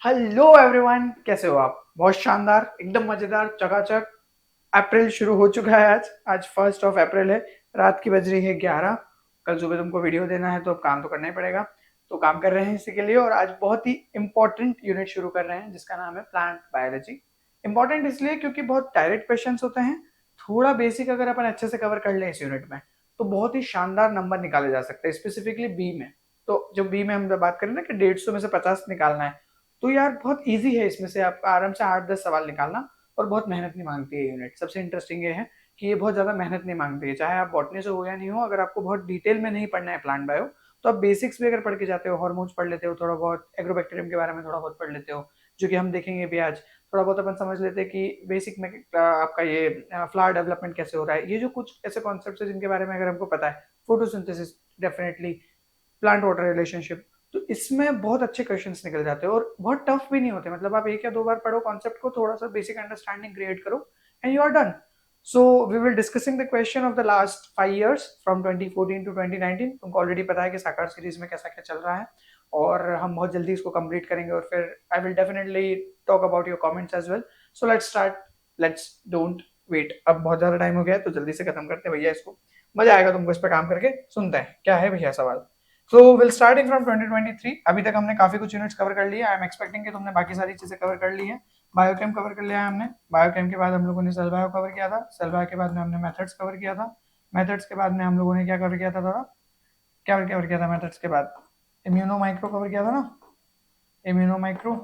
Hello everyone, कैसे हो आप? बहुत शानदार, एकदम मजेदार, चकाचक। अप्रैल शुरू हो चुका है। आज 1 अप्रैल है। रात की बज रही है 11। कल सुबह तुमको वीडियो देना है तो अब काम तो करना ही पड़ेगा। तो काम कर रहे हैं इसी के लिए, और आज बहुत ही इंपॉर्टेंट यूनिट शुरू कर रहे हैं जिसका नाम है प्लांट बायोलॉजी। इंपॉर्टेंट इसलिए क्योंकि बहुत डायरेक्ट क्वेश्चंस होते हैं। थोड़ा बेसिक अगर अपन अच्छे से कवर कर लें इस यूनिट में तो बहुत ही शानदार नंबर निकाले जा सकते हैं, स्पेसिफिकली बी में। तो जो बी में हम बात करें ना कि 150 में से 50 निकालना है, तो यार बहुत ईजी है इसमें से आपका आराम से 8-10 सवाल निकालना। और बहुत मेहनत नहीं मांगती है यूनिट। सबसे इंटरेस्टिंग ये है कि ये बहुत ज्यादा मेहनत नहीं मांगती है, चाहे आप बॉटनी से हो या नहीं हो। अगर आपको बहुत डिटेल में नहीं पढ़ना है प्लांट बायो, तो आप बेसिक्स भी अगर पढ़ के जाते हो, हार्मोन्स पढ़ लेते हो, थोड़ा बहुत एग्रोबैक्टीरियम के बारे में थोड़ा बहुत पढ़ लेते हो, जो कि हम देखेंगे भी आज। थोड़ा बहुत अपन समझ लेते हैं कि बेसिक में आपका ये फ्लावर डेवलपमेंट कैसे हो रहा है। ये जो कुछ ऐसे कॉन्सेप्ट है जिनके बारे में अगर हमको पता है, photosynthesis definitely, plant water relationship, तो इसमें बहुत अच्छे क्वेश्चंस निकल जाते हैं और बहुत टफ भी नहीं होते। मतलब आप एक या दो बार पढ़ो कॉन्सेप्ट को, थोड़ा सा बेसिक अंडरस्टैंडिंग क्रिएट करो, and you are done. So we will discussing the question of the last 5 years from 2014 to 2019। तुमको ऑलरेडी पता है कि साकार सीरीज में कैसा क्या चल रहा है, और हम बहुत जल्दी इसको कंप्लीट करेंगे। और फिर I will definitely talk about your comments as well. So let's start. Let's don't wait. अब बहुत ज्यादा टाइम हो गया है तो जल्दी से खत्म करते हैं भैया इसको। मजा आएगा तुमको इस पर काम करके। सुनते हैं क्या है भैया सवाल। So will starting from 2023। अभी तक हमने काफी कुछ यूनिट्स कवर कर लिए। आई एम एक्सपेक्टिंग कि तुमने बाकी सारी चीजें कवर कर ली है। बायोकेम कवर कर लिया है हमने। बायोकेम के बाद हम लोगों ने सेल बायो कवर किया था। सेल बायो के बाद में हमने मेथड्स कवर किया था। मेथड्स के बाद में हम लोगों ने क्या कवर किया था दादा? क्या कवर किया था मेथड्स के बाद? इम्यूनो माइक्रो कवर किया था ना, इम्यूनो माइक्रो।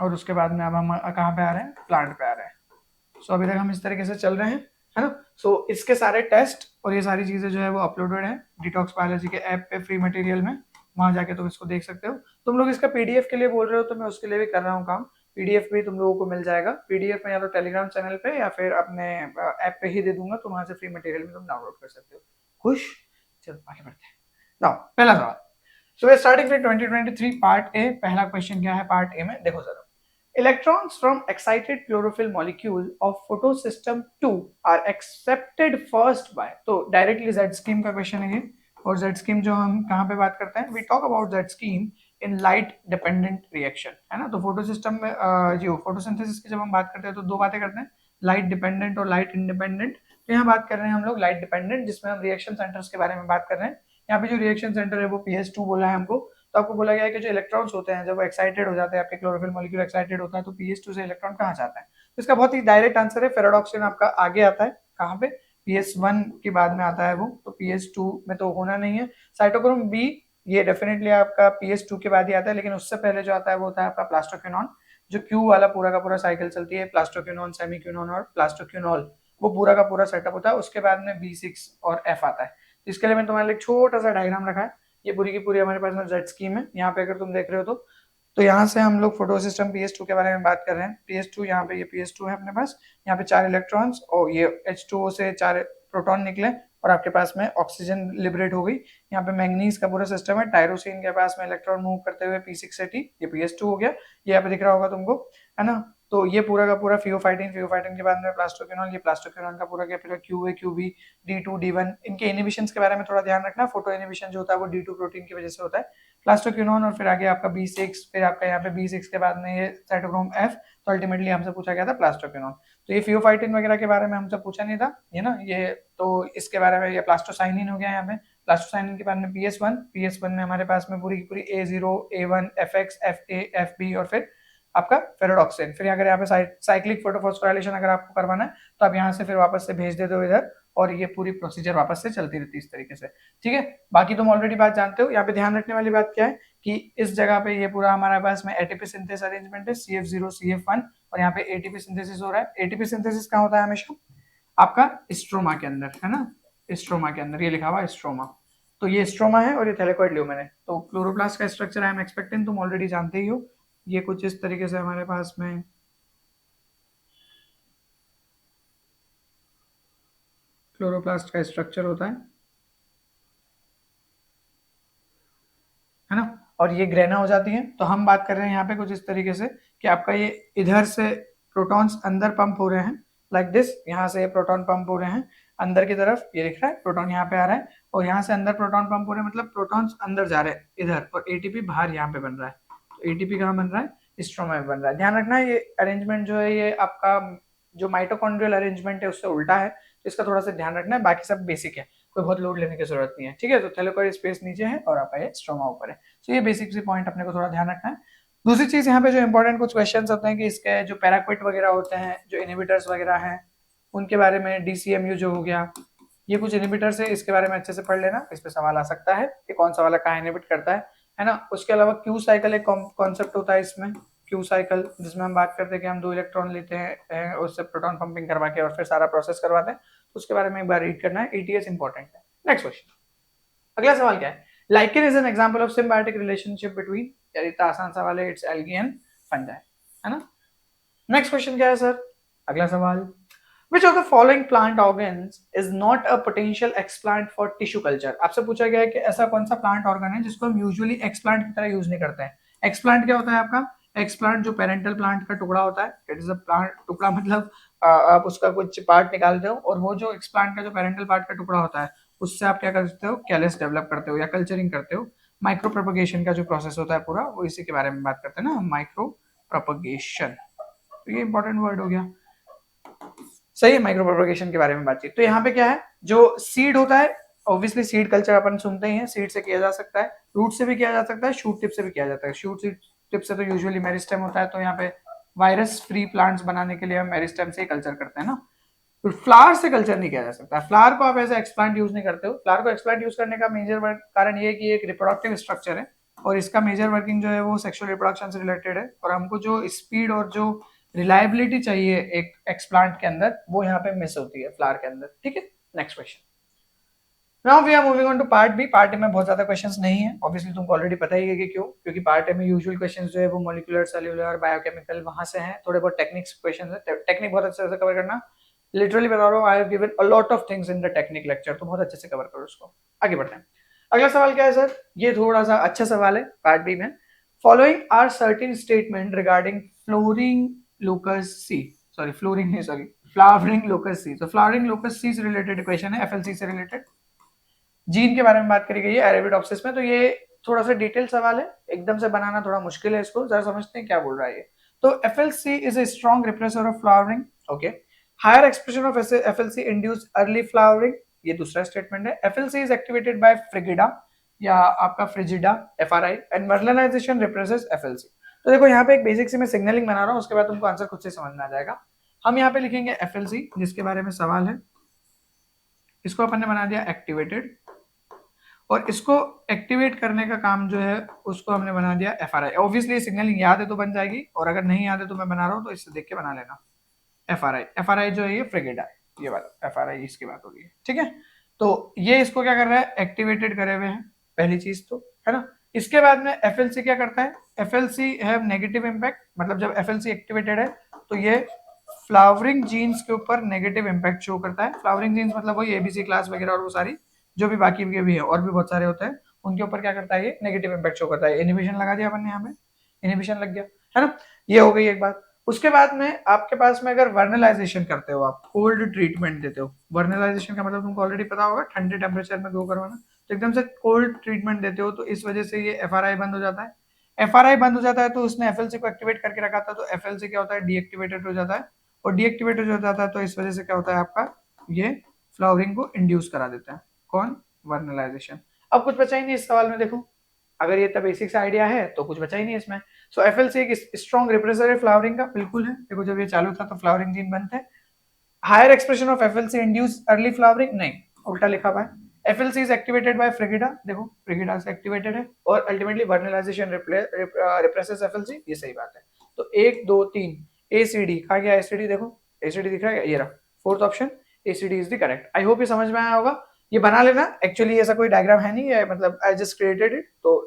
और उसके बाद में अब हम कहाँ पे आ रहे हैं? प्लांट पे आ रहे हैं। सो अभी तक हम इस तरीके से चल रहे हैं, है ना। सो इसके सारे टेस्ट और ये सारी चीजें जो है वो अपलोडेड है डिटॉक्स बायोलॉजी के ऐप पे, फ्री मटेरियल में। वहां जाके तुम इसको देख सकते हो। तुम लोग इसका पीडीएफ के लिए बोल रहे हो तो मैं उसके लिए भी कर रहा हूँ काम। पीडीएफ भी तुम लोगों को मिल जाएगा। पीडीएफ में या तो टेलीग्राम चैनल पे या फिर अपने ऐप पे ही दे दूंगा, तो वहां से फ्री मटेरियल में तुम डाउनलोड कर सकते हो। खुश? चलो आगे बढ़ते हैं। नाउ पहला सवाल। So we starting from 2023 part A. पहला क्वेश्चन क्या है पार्ट ए में? देखो जरा। Electrons from excited chlorophyll molecule of photosystem 2 are accepted first by, तो डायरेक्टली Z स्कीम का क्वेश्चन है ये। और Z स्कीम जो हम कहाँ पे बात करते हैं, we talk about Z scheme in light dependent reaction, है ना। तो फोटो सिस्टम में जो फोटोसिंथेसिस की जब हम बात करते हैं तो दो बातें करते हैं, लाइट डिपेंडेंट और लाइट इंडिपेंडेंट। तो यहाँ बात कर रहे हैं हम लोग लाइट डिपेंडेंट, जिसमें हम रिएक्शन सेंटर्स के बारे में बात कर रहे हैं। यहाँ पे जो रिएक्शन सेंटर है वो PS2 बोला है हमको। तो आपको बोला गया है कि जो इलेक्ट्रॉन्स होते हैं जब वो एक्साइटेड हो जाते हैं, आपके क्लोरोफिल मॉलिक्यूल एक्साइटेड होता है, तो PS2 से इलेक्ट्रॉन कहाँ जाता है? तो इसका बहुत ही डायरेक्ट आंसर है फेराडॉक्सिन। आपका आगे आता है कहाँ पे? PS1 के बाद में आता है वो, तो PS2 में तो होना नहीं है। साइटोक्रोम बी, ये डेफिनेटली आपका PS2 के बाद ही आता है, लेकिन उससे पहले जो आता है वो होता है आपका प्लास्टोक्विनॉन। जो क्यू वाला पूरा का पूरा साइकिल चलती है, प्लास्टोक्विनॉन, सेमीक्विनॉन और प्लास्टोक्विनॉल, वो पूरा का पूरा सेटअप होता है। उसके बाद में B6 और F आता है। इसके लिए मैंने तुम्हारे लिए छोटा सा डायग्राम रखा है। ये पूरी की पूरी हमारे पास में जेड स्कीम है। यहाँ पे अगर तुम देख रहे हो तो यहाँ से हम लोग फोटो सिस्टम PS2 के बारे में बात कर रहे हैं। PS2 यहाँ पे, ये PS2 है अपने पास। यहाँ पे 4 इलेक्ट्रॉन्स और ये H2O से 4 प्रोटॉन निकले और आपके पास में ऑक्सीजन लिबरेट हो गई। यहाँ पे मैंगनीज का पूरा सिस्टम है। टायरोसिन के पास में इलेक्ट्रॉन मूव करते हुए P6 से T, ये PS2 हो गया। ये यहाँ पे दिख रहा होगा तुमको, है ना। तो ये पूरा का पूरा फियोफाइटिन, फियोफाइटिन के बाद में प्लास्टोक्विनोन, ये प्लास्टोक्विनोन का पूरा क्या पूरा QA QB D2 D1। इनके इनिबिशंस के बारे में थोड़ा ध्यान रखना। फोटो इनिबिशन जो होता है वो D2 प्रोटीन की वजह से होता है। प्लास्टोक्विनोन और फिर आगे आपका B6, फिर आपका यहाँ पे B6 के बाद में ये साइटोक्रोम F। तो अल्टीमेटली हमसे पूछा गया था प्लास्टोक्विनोन। तो ये फियोफाइटिन वगैरह के बारे में हमसे पूछा नहीं था, ये ना। ये तो इसके बारे में, ये प्लास्टोसाइनिन हो गया यहाँ पे। प्लास्टोसाइनिन के बाद में PS1 में हमारे पास में पूरी की पूरी A0 A1 FX FA FB और फिर आपका फेरोडॉक्सिन। फिर अगर यहाँ पे साइक्लिक फोटोफॉस्फोराइलेशन अगर आपको करवाना है तो आप यहाँ से फिर वापस से भेज देते हो इधर, और ये पूरी प्रोसीजर वापस से चलती रहती है इस तरीके से। ठीक है, बाकी तुम ऑलरेडी बात जानते हो। यहाँ पे ध्यान रखने वाली बात क्या है कि इस जगह पे ये पूरा हमारे पास में एटीपी सिंथेसिस अरेंजमेंट है, CF0 CF1, और यहाँ पे एटीपी सिंथेसिस हो रहा है। एटीपी सिंथेसिस कहाँ होता है? हमेशा आपका स्ट्रोमा के अंदर, है ना। स्ट्रोमा के अंदर, ये लिखा हुआ है स्ट्रोमा। तो ये स्ट्रोमा है और ये थैलेकॉइड ल्यूमेन है। तो क्लोरोप्लास्ट का स्ट्रक्चर आई एम एक्सपेक्टिंग तुम ऑलरेडी जानते ही हो। ये कुछ इस तरीके से हमारे पास में क्लोरोप्लास्ट का स्ट्रक्चर होता है ना। और ये ग्रेना हो जाती है। तो हम बात कर रहे हैं यहाँ पे कुछ इस तरीके से कि आपका ये इधर से प्रोटॉन्स अंदर पंप हो रहे हैं, लाइक दिस। यहाँ से प्रोटॉन पंप हो रहे हैं अंदर की तरफ, ये दिख रहा है प्रोटॉन यहाँ पे आ रहा है, और यहाँ से अंदर प्रोटॉन पंप हो रहे हैं, मतलब प्रोटॉन्स अंदर जा रहे हैं इधर, और एटीपी बाहर यहाँ पे बन रहा है। तो एटीपी कहाँ बन रहा है, स्ट्रोमा में बन रहा है। ध्यान रखना ये अरेंजमेंट जो है ये आपका जो माइटोकॉन्ड्रियल अरेंजमेंट है उससे उल्टा है, तो इसका थोड़ा सा ध्यान रखना है, बाकी सब बेसिक है, कोई बहुत लोड लेने की जरूरत नहीं है, ठीक है। तो थैलेकोइड स्पेस नीचे है और आपका ये स्ट्रोमा ऊपर है, तो ये बेसिक सी पॉइंट अपने को थोड़ा ध्यान रखना है। दूसरी चीज यहाँ पे जो इंपॉर्टेंट कुछ क्वेश्चन होते हैं कि इसके जो पैराक्विट वगैरह होते हैं, जो इनहिबिटर्स वगैरह हैं, उनके बारे में डीसीएमयू जो हो गया, ये कुछ इनहिबिटर्स है, इसके बारे में अच्छे से पढ़ लेना, इस पे सवाल आ सकता है कि कौन सा वाला कहाँ इनहिबिट करता है ना। उसके अलावा क्यू साइकिल एक कॉन्सेप्ट होता है इसमें, क्यू साइकिल, जिसमें हम बात करते हैं कि हम 2 इलेक्ट्रॉन लेते हैं उससे प्रोटॉन पंपिंग करवा के और फिर सारा प्रोसेस करवाते हैं, तो उसके बारे में एक बार रीड करना है, ईटीएस इंपॉर्टेंट है। नेक्स्ट क्वेश्चन, अगला सवाल क्या है, lichen is an example of symbiotic relationship between, यार इतना आसान सवाल है, इट्स एल्गी एंड फंजाई, है ना। नेक्स्ट क्वेश्चन क्या है सर, अगला सवाल, Which of the following plant organs is not a potential explant for tissue culture? आपसे पूछा गया है कि ऐसा कौन सा प्लांट ऑर्गन है जिसको हम यूजुअली एक्सप्लांट की तरह यूज नहीं करते हैं। एक्सप्लांट क्या होता है आपका, एक्सप्लांट जो पेरेंटल प्लांट का टुकड़ा होता है, इट इज अ प्लांट, टुकड़ा मतलब आप उसका कुछ पार्ट निकालते हो और वो जो एक्सप्लांट का जो पेरेंटल पार्ट का टुकड़ा होता है उससे आप क्या करते हो, कैलस डेवलप करते हो या कल्चरिंग करते हो। माइक्रो प्रोपगेशन का जो प्रोसेस होता है पूरा, वो इसी के बारे में बात करते हैं ना, माइक्रो प्रोपगेशन, तो ये इंपॉर्टेंट वर्ड हो गया, सही है, माइक्रो प्रोपगेशन के बारे में बातचीत। तो यहाँ पे क्या है, जो सीड होता है, ऑब्वियसली सीड कल्चर अपन सुनते ही हैं, सीड से किया जा सकता है, रूट से भी किया जा सकता है, शूट टिप से भी किया जाता है। शूट टिप से तो यूजुअली मेरिस्टेम होता है, तो यहाँ पे वायरस फ्री प्लांट्स बनाने के लिए हम मेरिस्टेम से ही कल्चर करते हैं ना। तो फ्लावर से कल्चर नहीं किया जा सकता, फ्लावर को आप ऐसे एक्सप्लांट यूज नहीं करते हो। फ्लावर को एक्सप्लांट यूज करने का मेजर कारण ये है कि एक रिप्रोडक्टिव स्ट्रक्चर है और इसका मेजर वर्किंग जो है वो सेक्सुअल रिप्रोडक्शन से रिलेटेड है, और हमको जो स्पीड और जो रिलायबिलिटी चाहिए एक एक्सप्लांट के अंदर, वो यहाँ पे मिस होती है फ्लावर के अंदर, ठीक है। Next question, now we are moving on to part B. Part A में बहुत ज्यादा क्वेश्चंस नहीं है, ऑब्वियसली तुमको ऑलरेडी पता ही है कि क्यों, क्योंकि पार्ट ए में यूजुअल क्वेश्चंस जो है वो मॉलिक्यूलर, सेल्यूलर, बायोकेमिकल वहां से हैं, थोड़े बहुत टेक्निक्स क्वेश्चंस है, टेक्निक बहुत अच्छे से कवर करना, लिटरली बता रहा हूँ, I have given a lot of things in the technique lecture, तो बहुत अच्छे से कवर करो उसको। आगे बढ़ते हैं, अगला सवाल क्या है सर, ये थोड़ा सा अच्छा सवाल है पार्ट बी में, following are certain statement regarding flooring locus C, sorry flooring नहीं, सॉरी फ्लावरिंग लोकस सी, तो फ्लावरिंग लोकस सी से रिलेटेड क्वेश्चन है, एफएलसी से रिलेटेड, जीन के बारे में बात करी गई है अरेबिडोप्सिस में, तो ये थोड़ा सा डिटेल सवाल है, एकदम से बनाना थोड़ा मुश्किल है, इसको जरा समझते हैं क्या बोल रहा है ये। तो FLC is a strong repressor of flowering, okay, higher expression of FLC induce early flowering, ये दूसरा स्टेटमेंट है। FLC is activated by फ्रिगिडा या आपका फ्रिजिडा FRI and marlinization represses FLC। तो देखो यहाँ पे एक बेसिक से मैं सिग्नलिंग बना रहा हूँ, उसके बाद तुमको आंसर खुद से समझ में आ जाएगा। हम यहाँ पे लिखेंगे FLC जिसके बारे में सवाल है, इसको अपन ने बना दिया एक्टिवेटेड, और इसको एक्टिवेट करने का काम जो है उसको हमने बना दिया FRI। ऑब्वियसली सिग्नलिंग याद है तो बन जाएगी, और अगर नहीं याद है तो मैं बना रहा हूँ तो इससे देख के बना लेना। FRI जो है ये फ्रिगिडा है, ये वाला FRI इसकी बात हो रही है, ठीक है। तो ये इसको क्या कर रहा है, एक्टिवेटेड करे हुए हैं, पहली चीज तो है ना। इसके बाद में FLC क्या करता है, FLC हैव नेगेटिव इम्पैक्ट, मतलब जब FLC एक्टिवेटेड है तो ये फ्लावरिंग जीन्स के ऊपर नेगेटिव इम्पैक्ट शो करता है। फ्लावरिंग जीन्स मतलब वही ABC क्लास वगैरह और वो सारी जो भी बाकी के भी है और भी बहुत सारे होते हैं, उनके ऊपर क्या करता है ये नेगेटिव इम्पैक्ट शो करता है। इनहिबिशन लगा दिया अपन ने, यहाँ पे इनहिबिशन लग गया, है ना। ये हो गई एक बात। उसके बाद में आपके पास में अगर वर्नलाइजेशन करते हो, आप कोल्ड ट्रीटमेंट देते हो, वर्नलाइजेशन का मतलब तुमको ऑलरेडी पता होगा, ठंडे टेम्परेचर में ग्रो करवाना, तो एकदम से कोल्ड ट्रीटमेंट देते हो तो इस वजह से ये FRI बंद हो जाता है। FRI बंद हो जाता है तो उसने FLC को एक्टिवेट करके रखा था, तो FLC क्या होता है, डीएक्टिवेटेड हो जाता है, और डीएक्टिवेटेड हो जाता है तो इस वजह से क्या होता है आपका, ये फ्लावरिंग को इंड्यूस करा देता है, कौन, वर्नलाइजेशन। अब कुछ बचा ही नहीं इस सवाल में, देखो अगर ये तब बेसिक्स आइडिया है तो कुछ बचा ही नहीं इसमें। सो FLC एक स्ट्रॉन्ग रिप्रेसर है फ्लावरिंग का, बिल्कुल है, देखो जब ये चालू था तो फ्लावरिंग जीन बंद थे। Higher expression of FLC induce early flowering, नहीं उल्टा लिखा हुआ है, FLC is activated by frigida, देखो फ्रिगिडा से एक्टिवेटेड है, और अल्टीमेटली वर्नलाइजेशन रिप्रेसेस FLC, ये सही बात है। तो 1 2 3 ACD कहा गया, ACD देखो, ACD दिख रहा है, ये रहा fourth option, ACD is the correct. I hope ये समझ में आया होगा, ये बना लेना, एक्चुअली ऐसा कोई डायग्राम है नहीं है, मतलब आई जस्ट क्रिएटेड इट, तो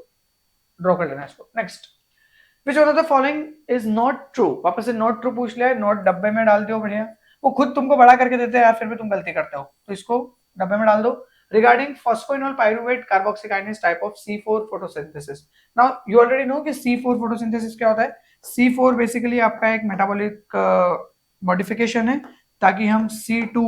ड्रॉ कर लेना इसको। Next, which one of the following is not true, वापस से नॉट ट्रू पूछ लिया है, नॉट डब्बे में डाल दो, बढ़िया, वो खुद तुमको बड़ा करके देते हैं यार, फिर भी तुम गलती करते हो, तो इसको डब्बे में डाल दो। Regarding phosphoenol pyruvate carboxykinase type of C4 photosynthesis, now you already know कि C4 फोटोसिंथेसिस क्या होता है। C4 बेसिकली आपका एक मेटाबॉलिक मॉडिफिकेशन है, ताकि हम C2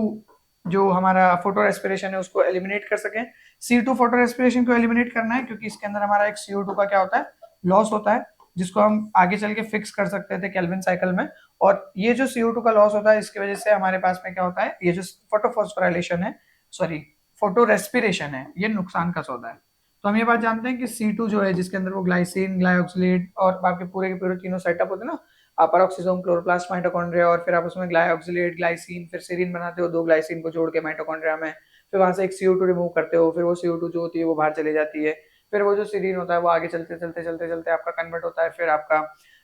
जो हमारा फोटो रेस्पिरेशन है उसको एलिमिनेट कर सकें। C2 फोटो रेस्पिरेशन को एलिमिनेट करना है क्योंकि इसके अंदर हमारा एक CO2 का क्या होता है, लॉस होता है, जिसको हम आगे चल के फिक्स कर सकते थे केल्विन साइकिल में। और ये जो CO2 का लॉस होता है, इसकी वजह से हमारे पास में क्या होता है, ये जो फोटोफॉस्फोराइलेशन है, सॉरी फोटो रेस्पिरेशन है, ये नुकसान का सौदा है। तो हम ये बात जानते हैं कि C2 जो है, जिसके अंदर वो ग्लाइसिन, ग्लाइऑक्सिलेट और आपके पूरे के पूरे तीनों सेटअप होते हैं ना, पेरोक्सिसोम, क्लोरोप्लास्ट, माइटोकॉन्ड्रिया, और फिर आप उसमें ग्लाइऑक्सिलेट, ग्लाइसिन, फिर सेरीन बनाते हो, दो ग्लाइसिन को जोड़ के माइटोकॉन्ड्रिया में, फिर वहां से एक CO2 रिमूव करते हो, फिर वो CO2 जो होती है वो बाहर चली जाती है, फिर वो जो सीरीन होता है वो आगे चलते चलते चलते चलते आपका कन्वर्ट होता है, फिर आपका